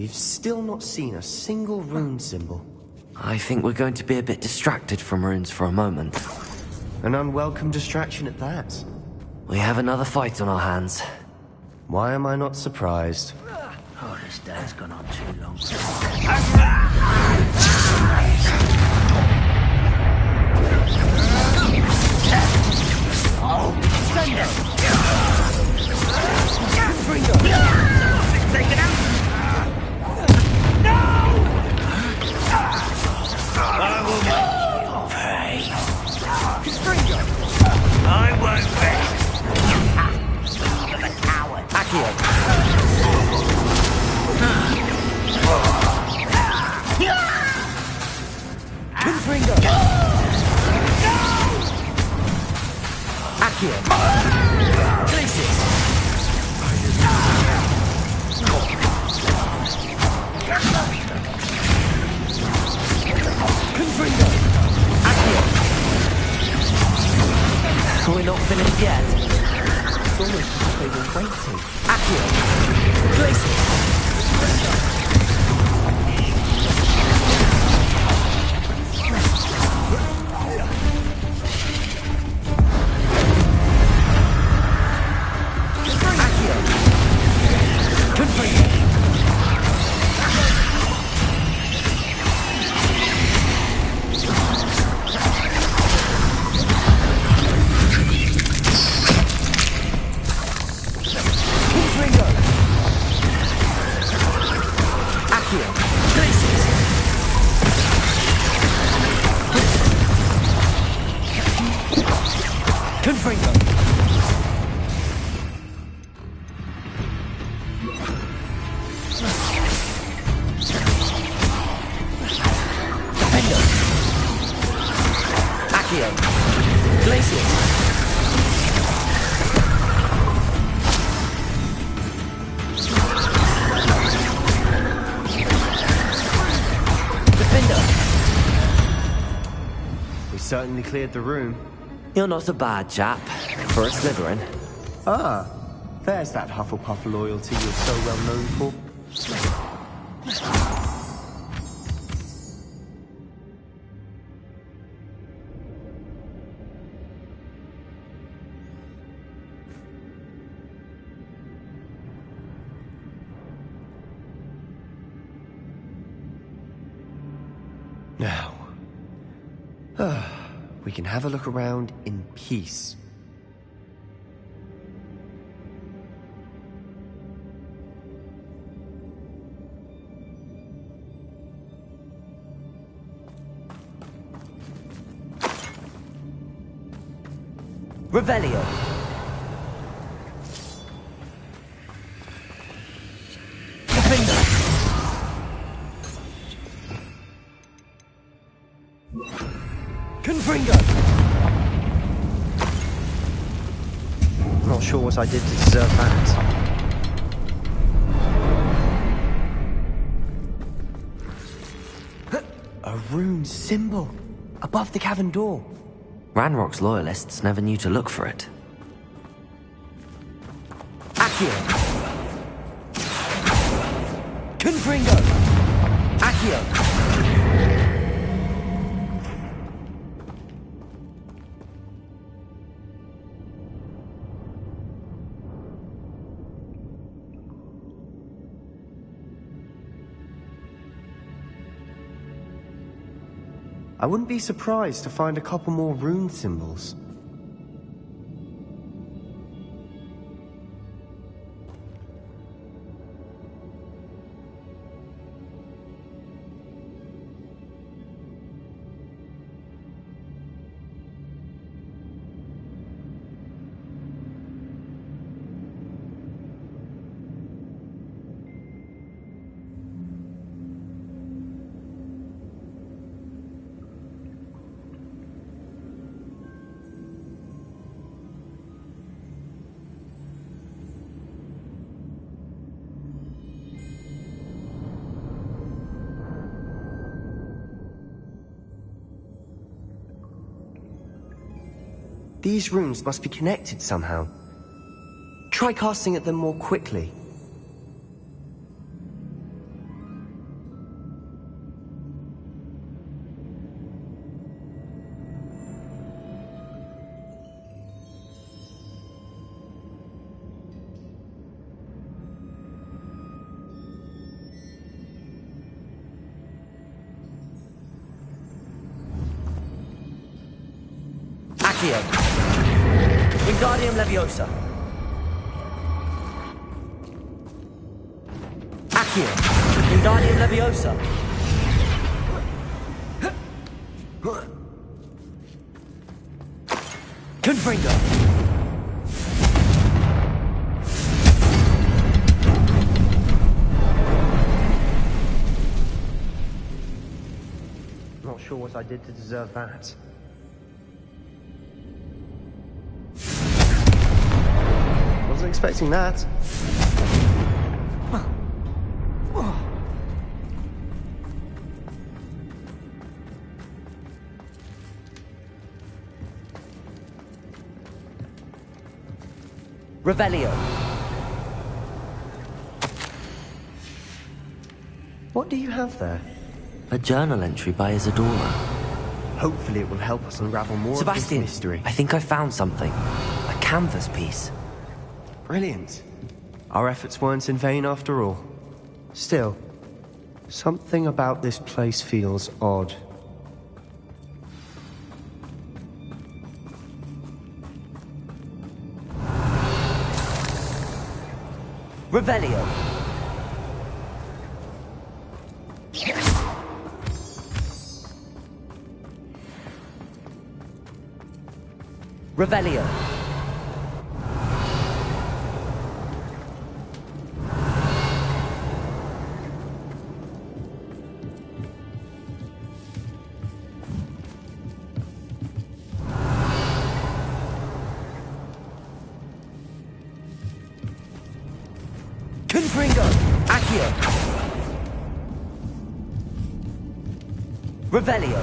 we've still not seen a single rune symbol. I think we're going to be a bit distracted from runes for a moment. An unwelcome distraction at that. We have another fight on our hands. Why am I not surprised? Oh, this day's gone on too long. Take it out! I will make you pay. I won't rest. You're the coward. Accio! Confringo! Accio! Glacius! Confringo! Accio! We're not finished yet. It's almost as if they were waiting. Accio! Glacius! Certainly cleared the room. You're not a bad chap for a Slytherin. Ah, there's that Hufflepuff loyalty you're so well known for. Now, we can have a look around in peace. Revelio. Confringo! Not sure what I did to deserve that. A rune symbol above the cavern door. Ranrock's loyalists never knew to look for it. Accio! Confringo! Accio! I wouldn't be surprised to find a couple more rune symbols. These runes must be connected somehow. Try casting at them more quickly. Accio. Wingardium Leviosa. Accio. Wingardium Leviosa. Confringo. Not sure what I did to deserve that. Wasn't expecting that. Revelio. What do you have there? A journal entry by Isadora. Hopefully it will help us unravel more Sebastian, of this mystery. I think I found something. A canvas piece. Brilliant. Our efforts weren't in vain after all. Still, something about this place feels odd. Revelio. Revelio. Confringo. Accio. Revelio.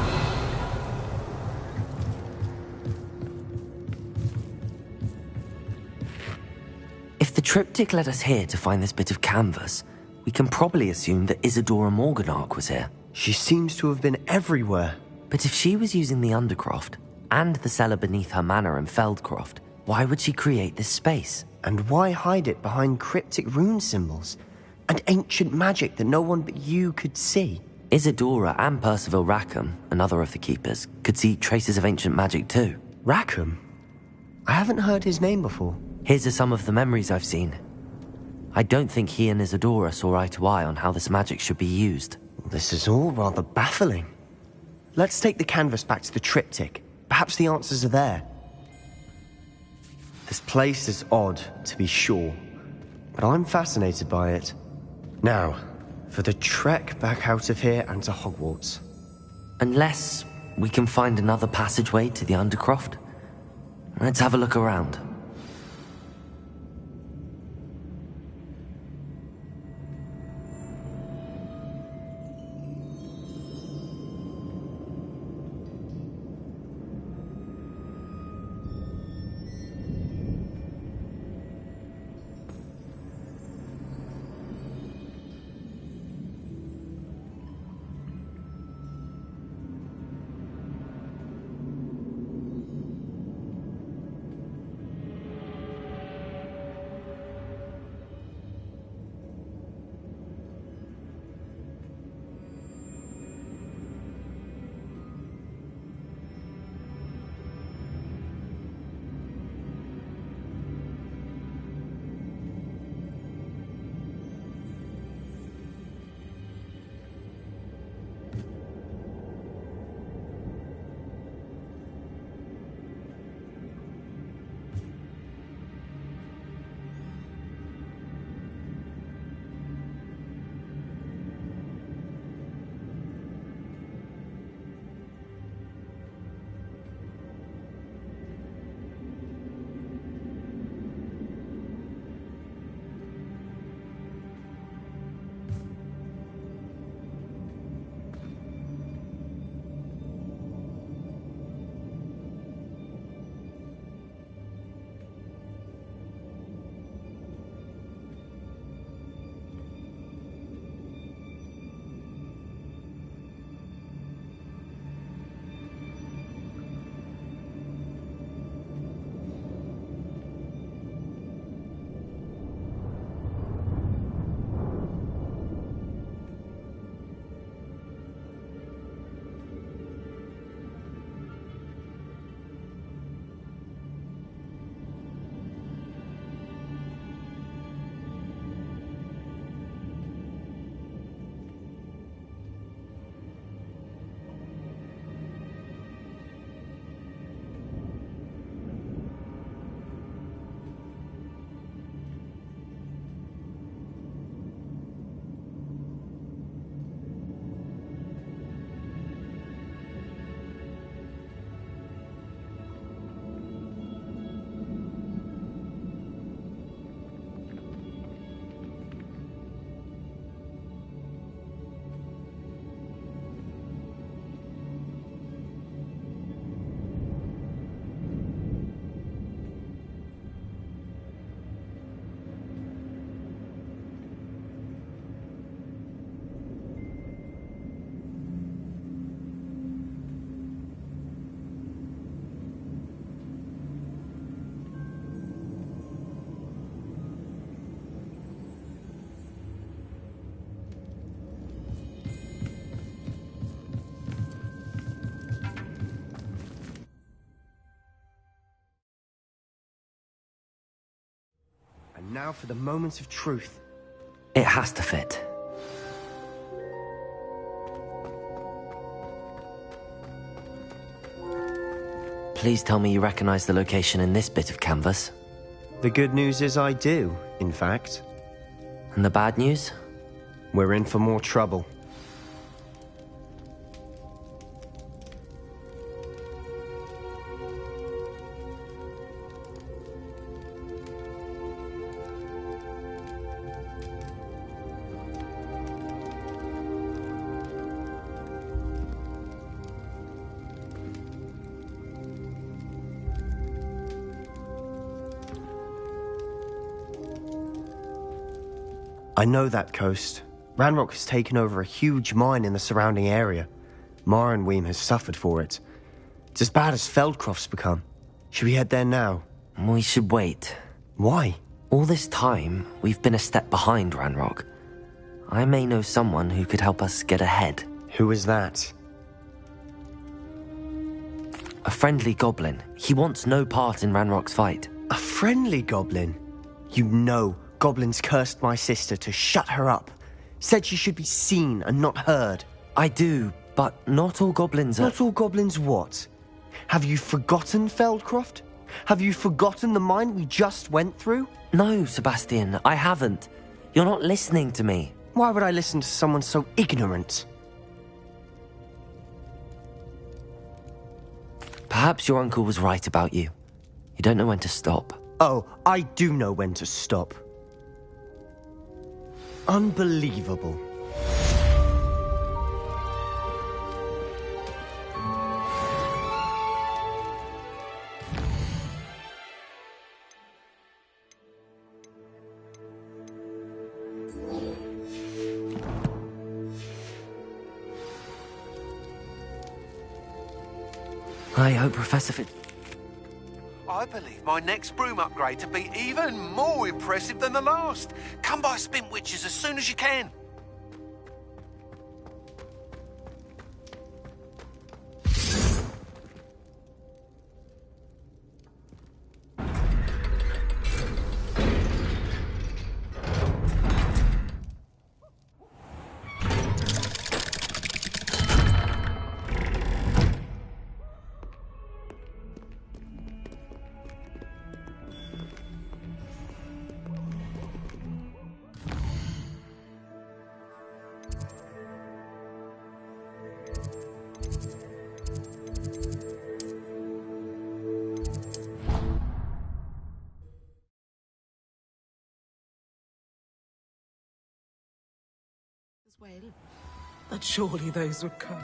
If the triptych led us here to find this bit of canvas, we can probably assume that Isadora Morganach was here. She seems to have been everywhere. But if she was using the Undercroft, and the cellar beneath her manor in Feldcroft, why would she create this space? And why hide it behind cryptic rune symbols? And ancient magic that no one but you could see? Isadora and Percival Rackham, another of the keepers, could see traces of ancient magic too. Rackham? I haven't heard his name before. Here's some of the memories I've seen. I don't think he and Isadora saw eye to eye on how this magic should be used. This is all rather baffling. Let's take the canvas back to the triptych. Perhaps the answers are there. This place is odd, to be sure, but I'm fascinated by it. Now, for the trek back out of here and to Hogwarts. Unless we can find another passageway to the Undercroft. Let's have a look around. And now for the moment of truth. It has to fit. Please tell me you recognize the location in this bit of canvas. The good news is I do, in fact. And the bad news? We're in for more trouble. I know that coast. Ranrock has taken over a huge mine in the surrounding area. Marenweem has suffered for it. It's as bad as Feldcroft's become. Should we head there now? We should wait. Why? All this time, we've been a step behind Ranrock. I may know someone who could help us get ahead. Who is that? A friendly goblin. He wants no part in Ranrock's fight. A friendly goblin? You know goblins cursed my sister to shut her up. Said she should be seen and not heard. I do, but not all goblins are... Not all goblins what? Have you forgotten Feldcroft? Have you forgotten the mine we just went through? No, Sebastian, I haven't. You're not listening to me. Why would I listen to someone so ignorant? Perhaps your uncle was right about you. You don't know when to stop. Oh, I do know when to stop. Unbelievable. I hope Professor I believe my next broom upgrade to be even more impressive than the last. Come by Spin Witches as soon as you can. Well, but surely those would come.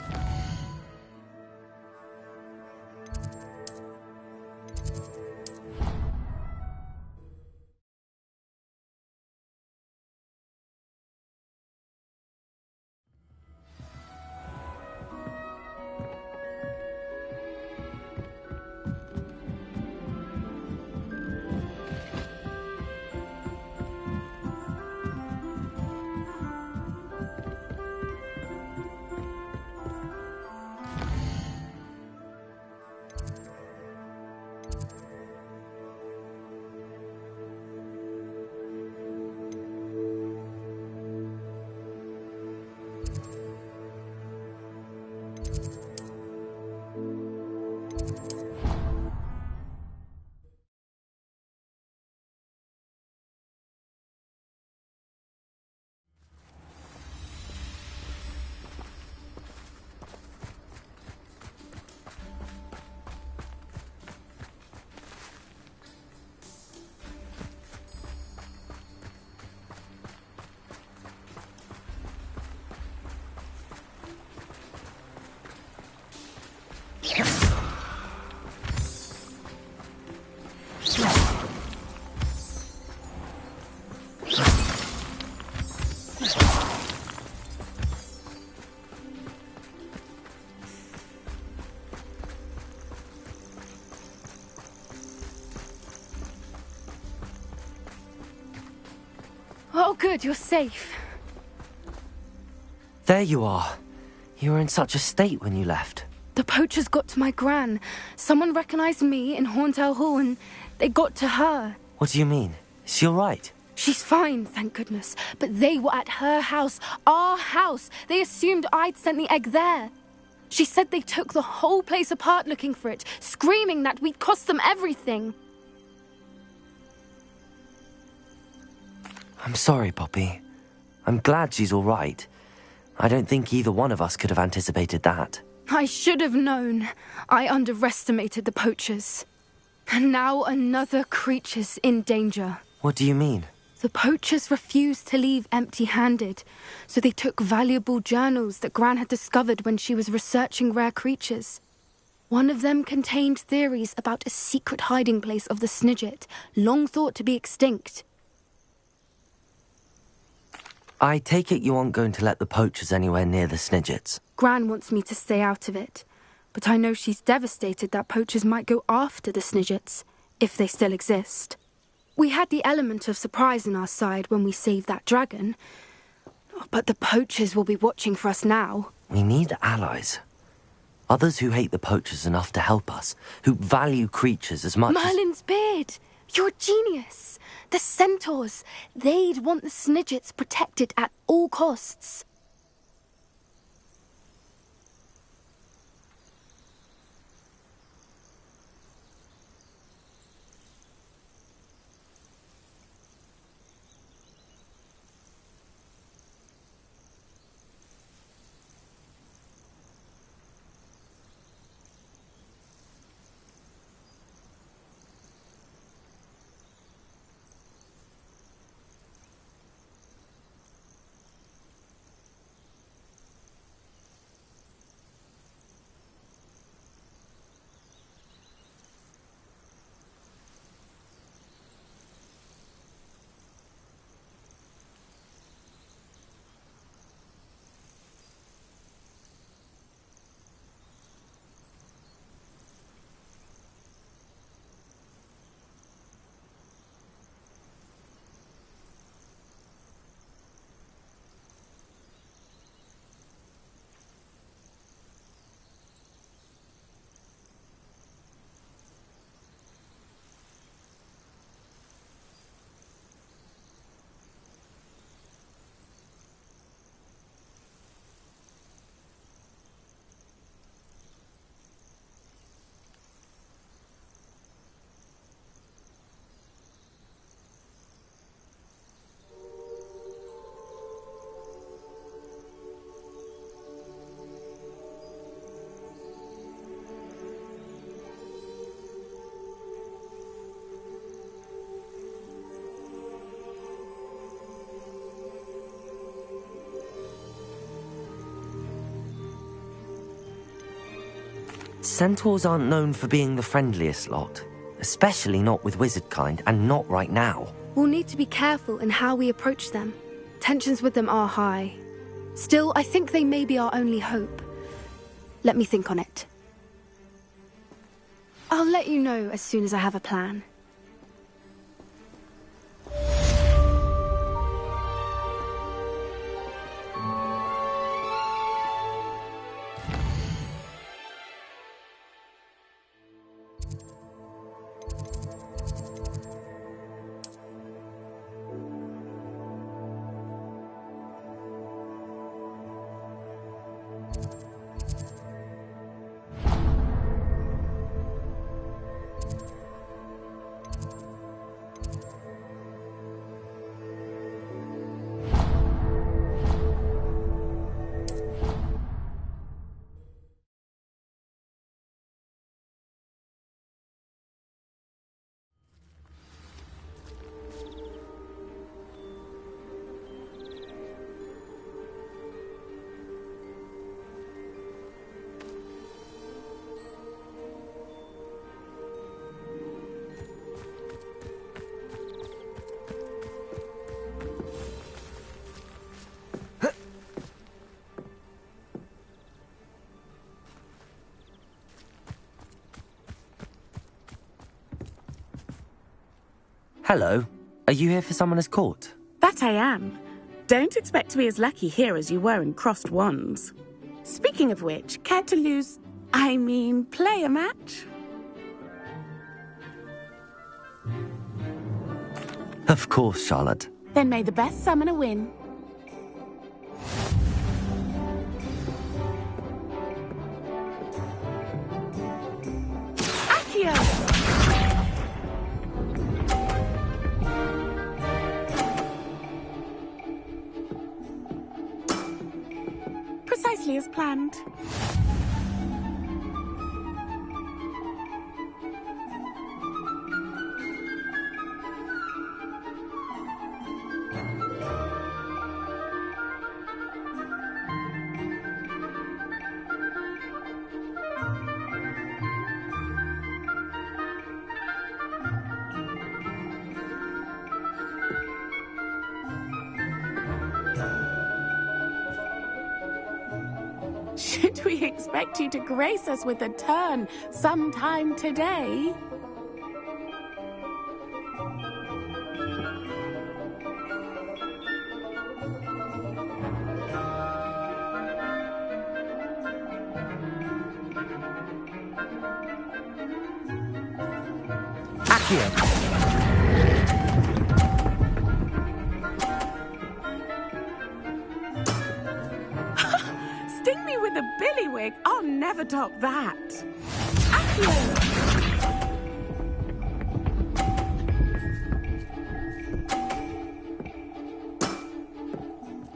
Oh, good, you're safe. There you are. You were in such a state when you left. The poachers got to my gran. Someone recognized me in Hauntel Hall and they got to her. What do you mean? Is she all right? She's fine, thank goodness. But they were at her house, our house. They assumed I'd sent the egg there. She said they took the whole place apart looking for it, screaming that we'd cost them everything. I'm sorry, Poppy. I'm glad she's all right. I don't think either one of us could have anticipated that. I should have known. I underestimated the poachers. And now another creature's in danger. What do you mean? The poachers refused to leave empty-handed, so they took valuable journals that Gran had discovered when she was researching rare creatures. One of them contained theories about a secret hiding place of the Snidget, long thought to be extinct. I take it you aren't going to let the poachers anywhere near the Snidgets. Gran wants me to stay out of it, but I know she's devastated that poachers might go after the Snidgets, if they still exist. We had the element of surprise on our side when we saved that dragon, but the poachers will be watching for us now. We need allies. Others who hate the poachers enough to help us, who value creatures as much Merlin's beard! You're a genius! The centaurs! They'd want the Snidgets protected at all costs. Centaurs aren't known for being the friendliest lot, especially not with wizard kind, and not right now. We'll need to be careful in how we approach them. Tensions with them are high. Still, I think they may be our only hope. Let me think on it. I'll let you know as soon as I have a plan. Hello. Are you here for Summoner's Court? That I am. Don't expect to be as lucky here as you were in Crossed Wands. Speaking of which, care to play a match? Of course, Charlotte. Then may the best summoner win. Accio! Precisely as planned. Should we expect you to grace us with a turn sometime today? Accio! Sting me with a billywig. I'll never top that. Accio!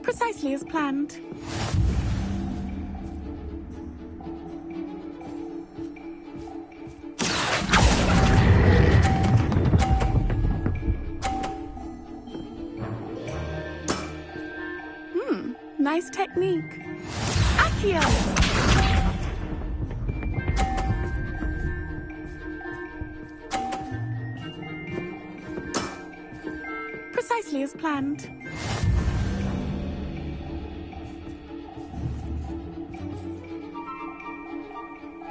Precisely as planned. Nice technique. Accio! Precisely as planned.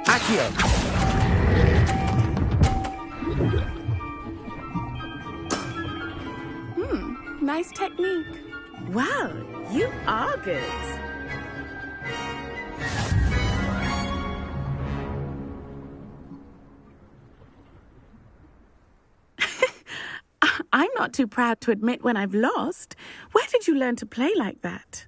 Accio! Nice technique. Well, you are good. I'm not too proud to admit when I've lost. Where did you learn to play like that?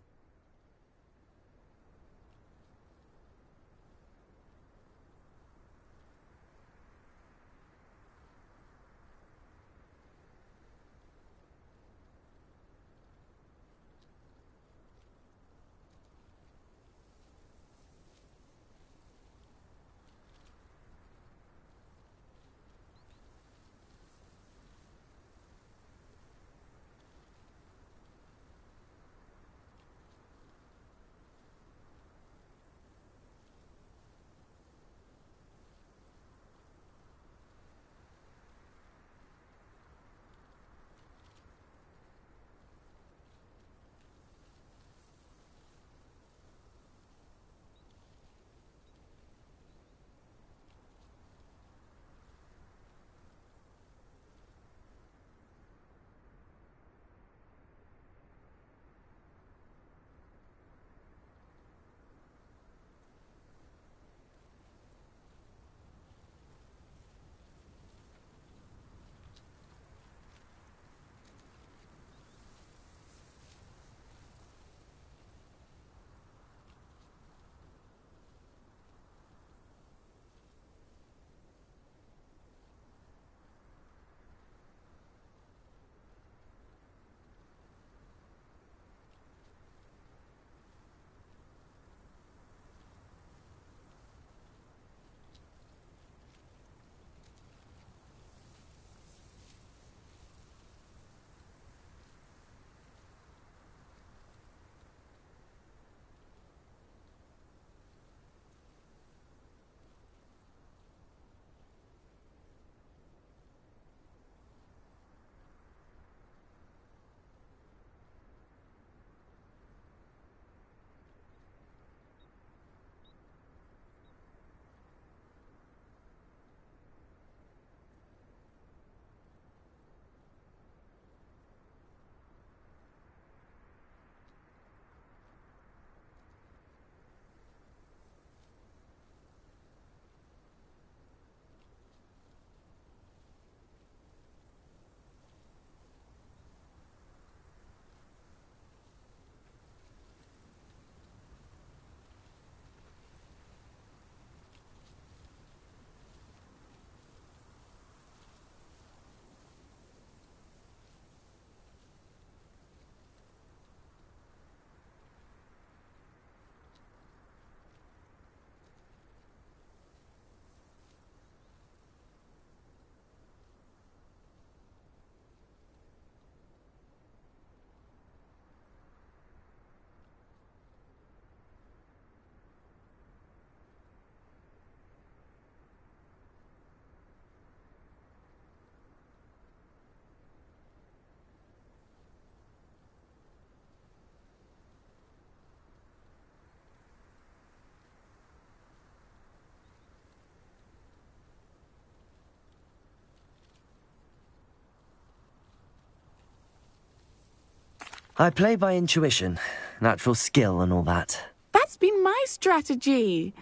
I play by intuition, natural skill and all that. That's been my strategy.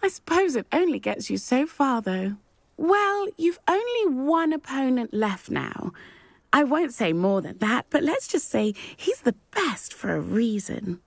I suppose it only gets you so far, though. Well, you've only one opponent left now. I won't say more than that, but let's just say he's the best for a reason.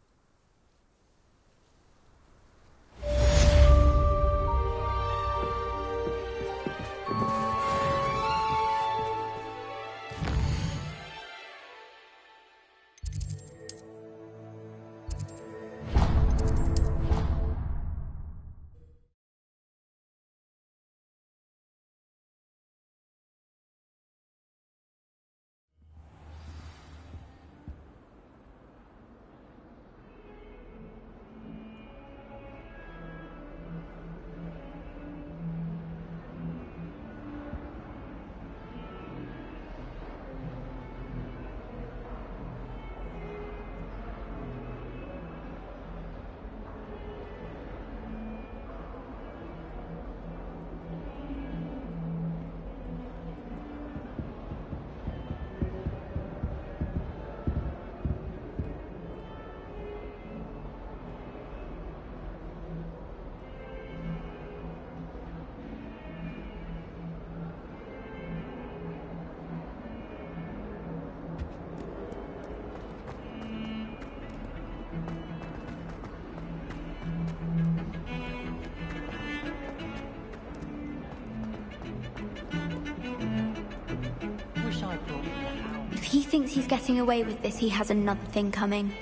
If he thinks he's getting away with this, he has another thing coming.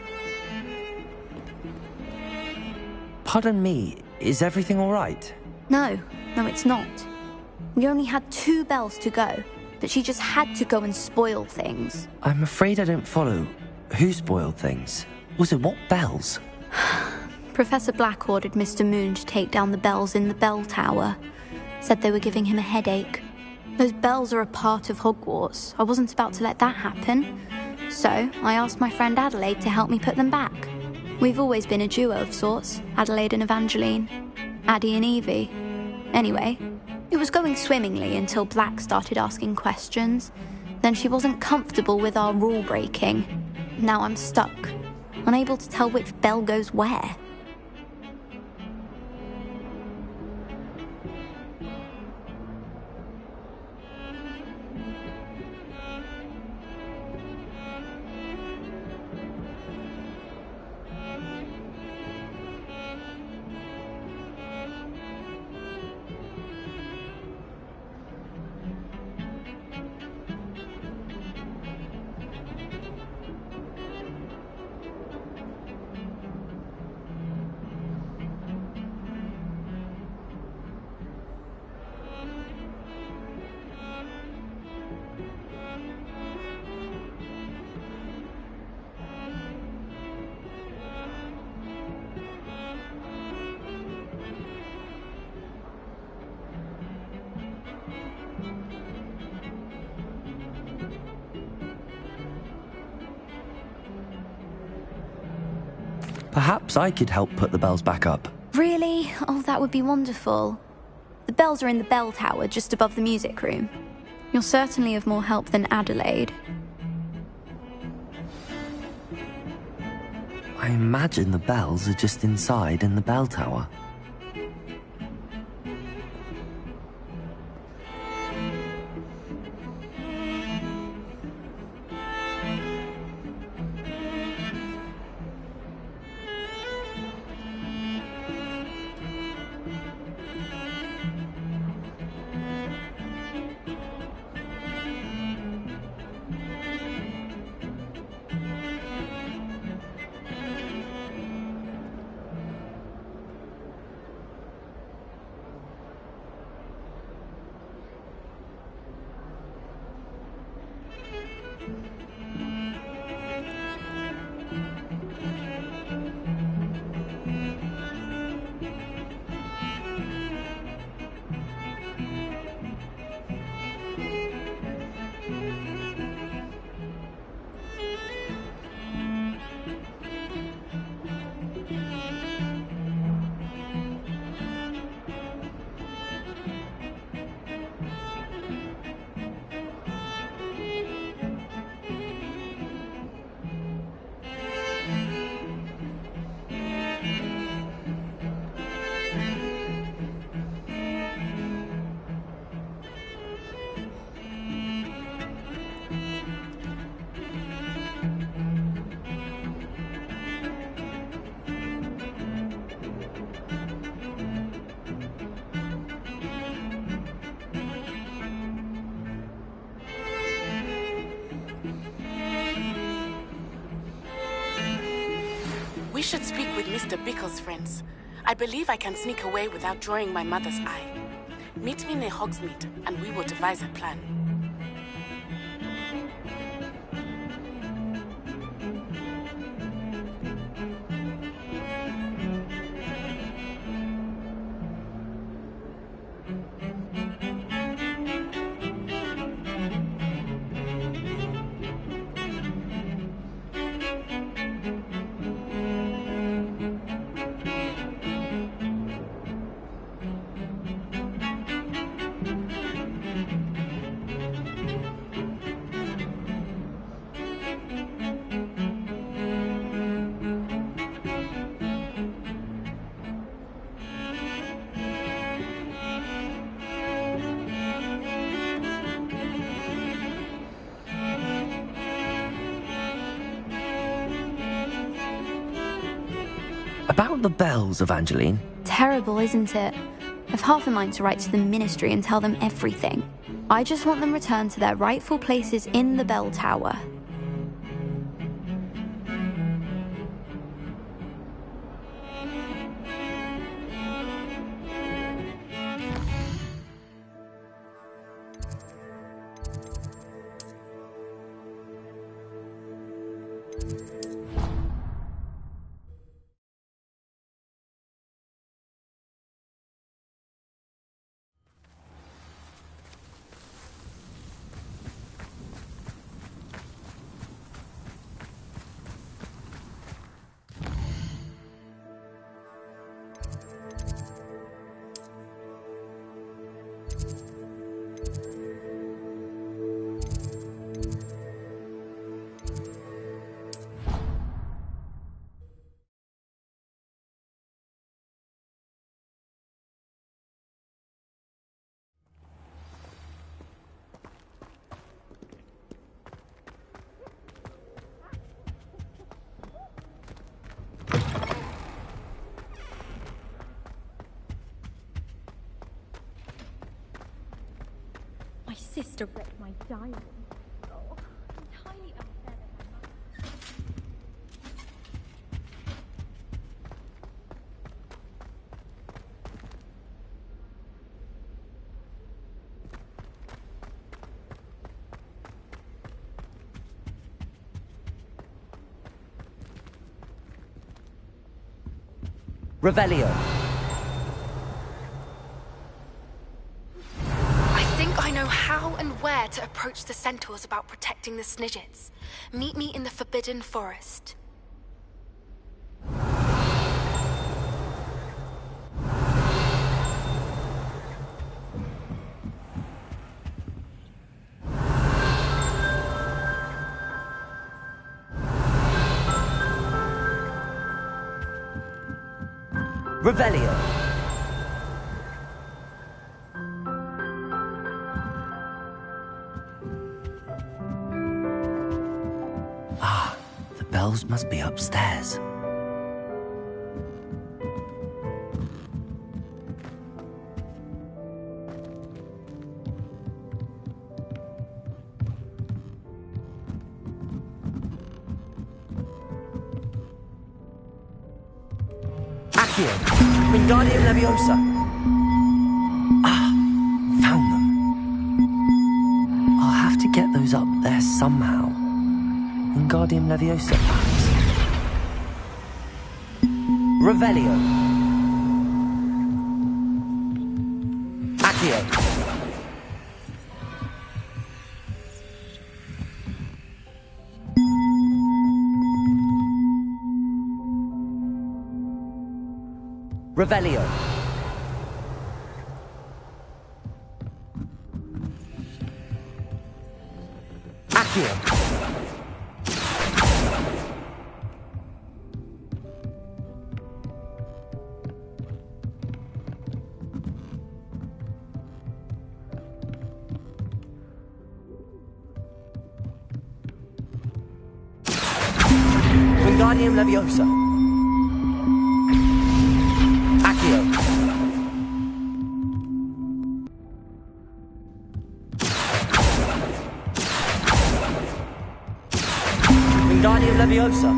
Pardon me, is everything all right? No, it's not. We only had 2 bells to go, but she just had to go and spoil things. I'm afraid I don't follow. Who spoiled things? Also, what bells? Professor Black ordered Mr. Moon to take down the bells in the bell tower. Said they were giving him a headache. Those bells are a part of Hogwarts. I wasn't about to let that happen. So, I asked my friend Adelaide to help me put them back. We've always been a duo of sorts, Adelaide and Evangeline. Addie and Evie. Anyway, it was going swimmingly until Black started asking questions. Then she wasn't comfortable with our rule breaking. Now I'm stuck, unable to tell which bell goes where. Perhaps I could help put the bells back up. Really? Oh, that would be wonderful. The bells are in the bell tower just above the music room. You're certainly of more help than Adelaide. I imagine the bells are just inside in the bell tower. We should speak with Mr. Bickle's friends. I believe I can sneak away without drawing my mother's eye. Meet me near Hogsmeade, and we will devise a plan. About the bells, Evangeline. Terrible, isn't it? I've half a mind to write to the ministry and tell them everything. I just want them returned to their rightful places in the bell tower. My sister read my diary. Oh, entirely unfair that my Revelio. I know how and where to approach the centaurs about protecting the Snidgets. Meet me in the Forbidden Forest. Revelio. The bells must be upstairs. Accio, Wingardium Leviosa. Found them. I'll have to get those up there somehow. Wingardium Leviosa, perhaps. Revelio. Accio. Revelio. Accio. Wingardium Leviosa. Accio. Wingardium Leviosa.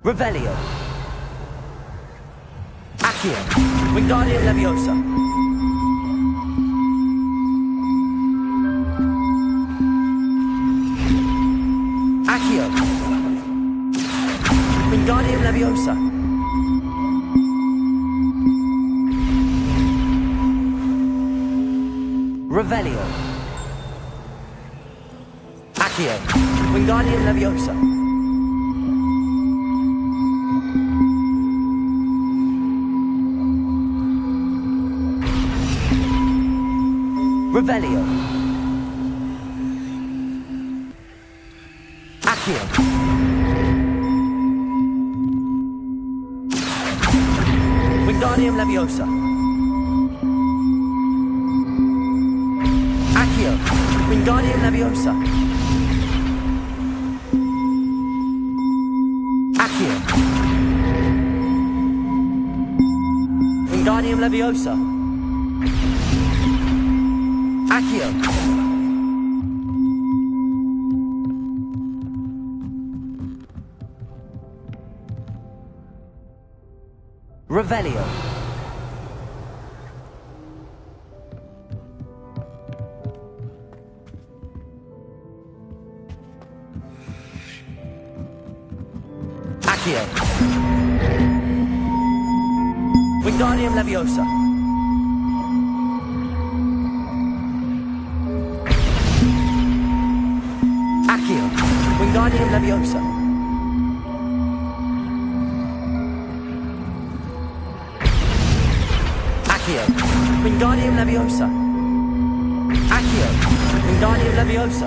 Revelio. Accio. Wingardium Leviosa. Accio. Wingardium Leviosa. Revelio. Accio. Wingardium Leviosa. Revelio. Accio. Wingardium Leviosa. Accio. Wingardium Leviosa. Accio. Wingardium Leviosa. Accio. Revelio. Accio. Wingardium Leviosa. Accio. Wingardium Leviosa. Accio. Wingardium Leviosa. Accio. Wingardium Leviosa.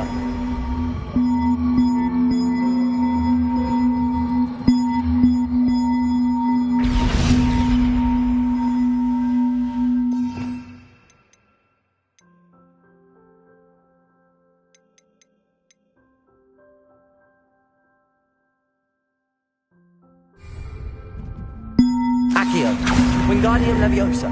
Accio. Wingardium Leviosa.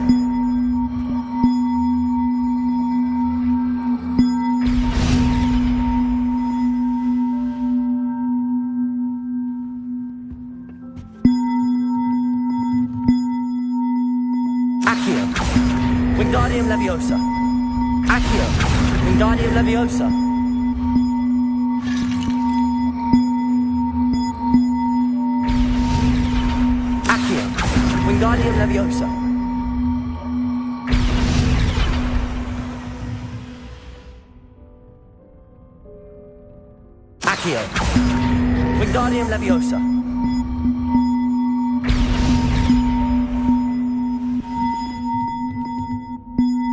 Accio. Wingardium Leviosa. Accio. Wingardium Leviosa. Accio. Wingardium Leviosa. Accio. Wingardium Leviosa.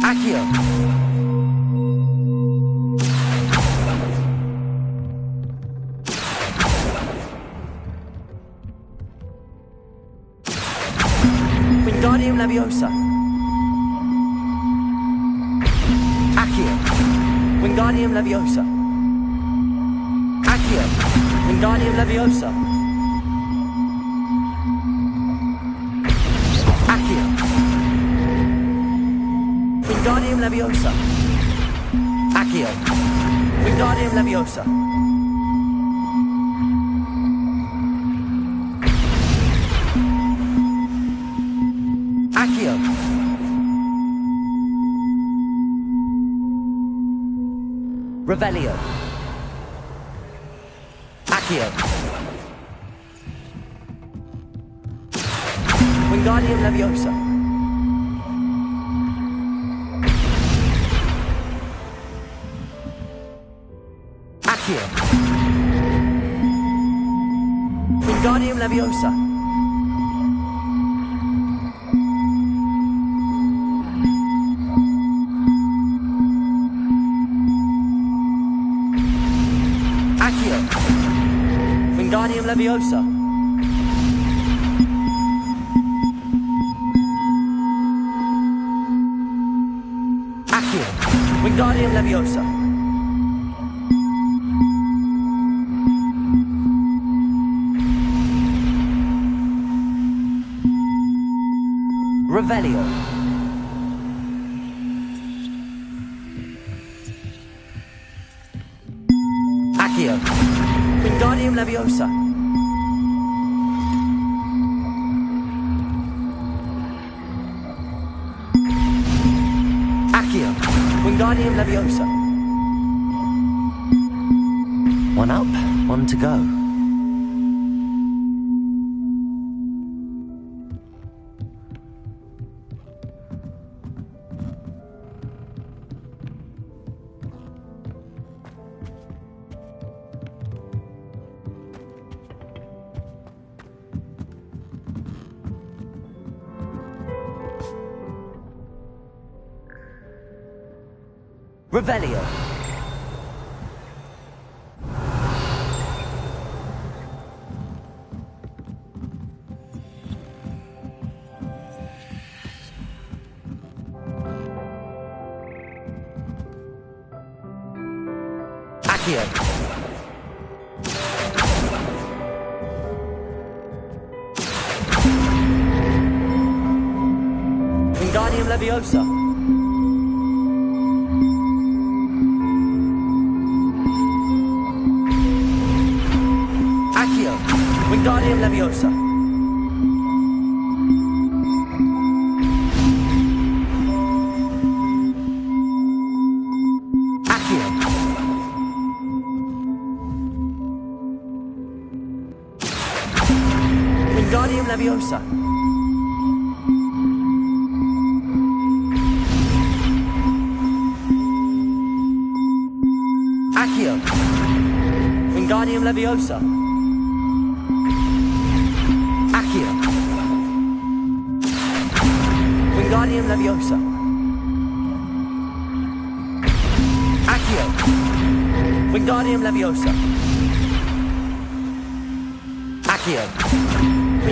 Accio. Wingardium Leviosa. Accio. Wingardium Leviosa. Accio. Wingardium Leviosa. Accio. Wingardium Leviosa. Accio. Wingardium Leviosa. Accio. Revelio. Accio. Wingardium Leviosa. Accio. Wingardium Leviosa. Accio. Wingardium Leviosa. Accio. Wingardium Leviosa. Revelio. Accio. Wingardium Leviosa. Accio. Wingardium Leviosa. One up, one to go. Revelio. Accio. Wingardium Leviosa. Wingardium Leviosa. Accio. Wingardium Leviosa. Accio. Wingardium Leviosa. Accio. Wingardium Leviosa. Accio. Wingardium Leviosa. Accio.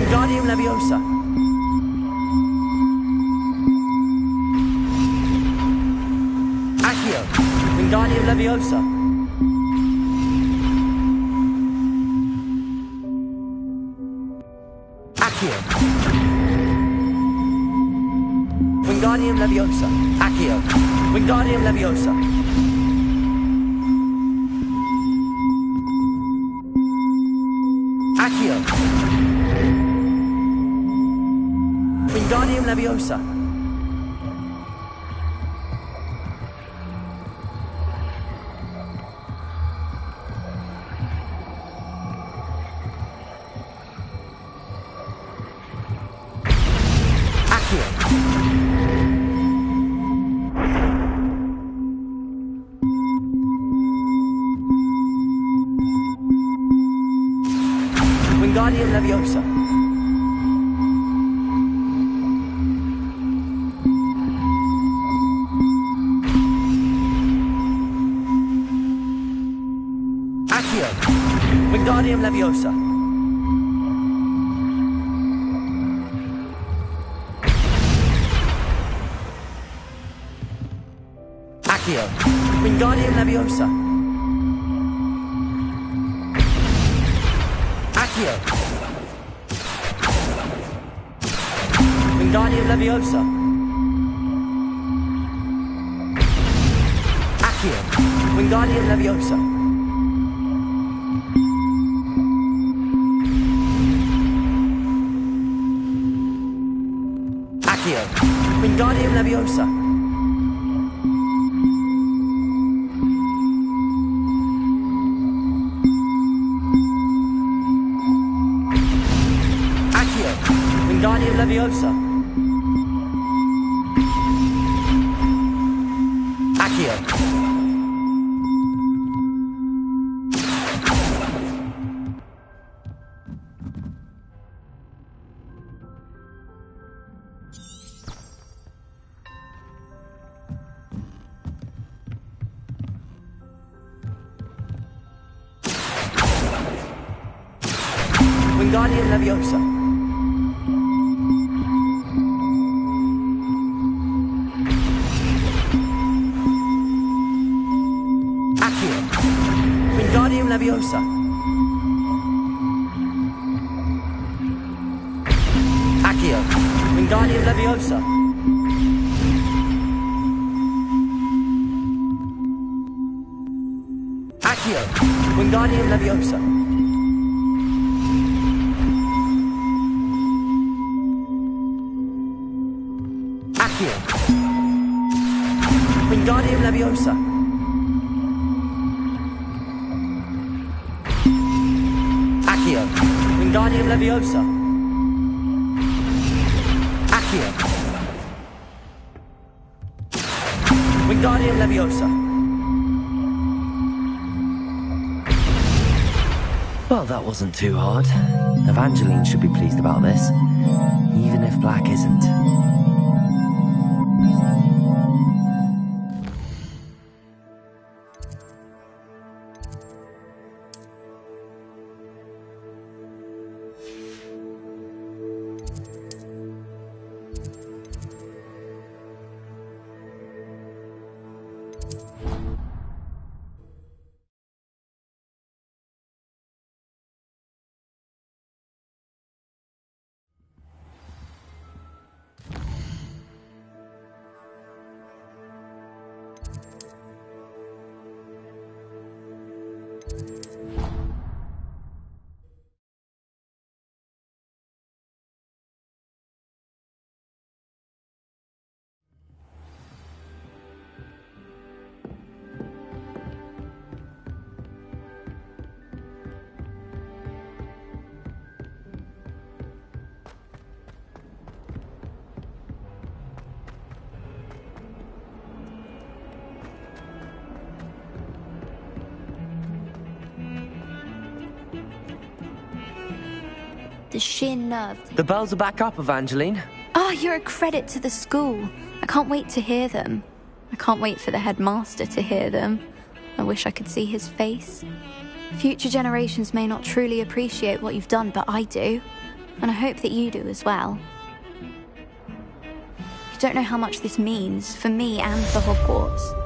Wingardium Leviosa. Accio. Wingardium Leviosa. Accio. Wingardium Leviosa. Accio. Wingardium Leviosa. Accio. Wingardium Leviosa. Wingardium Leviosa. Accio. Wingardium Leviosa. Accio. Wingardium Leviosa. Accio. Wingardium Leviosa. Accio. Wingardium Leviosa. Accio. Wingardium Leviosa. Wingardium Leviosa. Accio. Wingardium Leviosa. Wingardium Leviosa. Accio. Wingardium Leviosa. Accio. Wingardium Leviosa. Accio. Leviosa. Accio. Wingardium Leviosa. Accio. Wingardium Leviosa. Well, that wasn't too hard. Evangeline should be pleased about this, even if Black isn't. The sheer nerve. The bells are back up, Evangeline. Oh, you're a credit to the school. I can't wait to hear them. I can't wait for the headmaster to hear them. I wish I could see his face. Future generations may not truly appreciate what you've done, but I do. And I hope that you do as well. You don't know how much this means for me and for Hogwarts.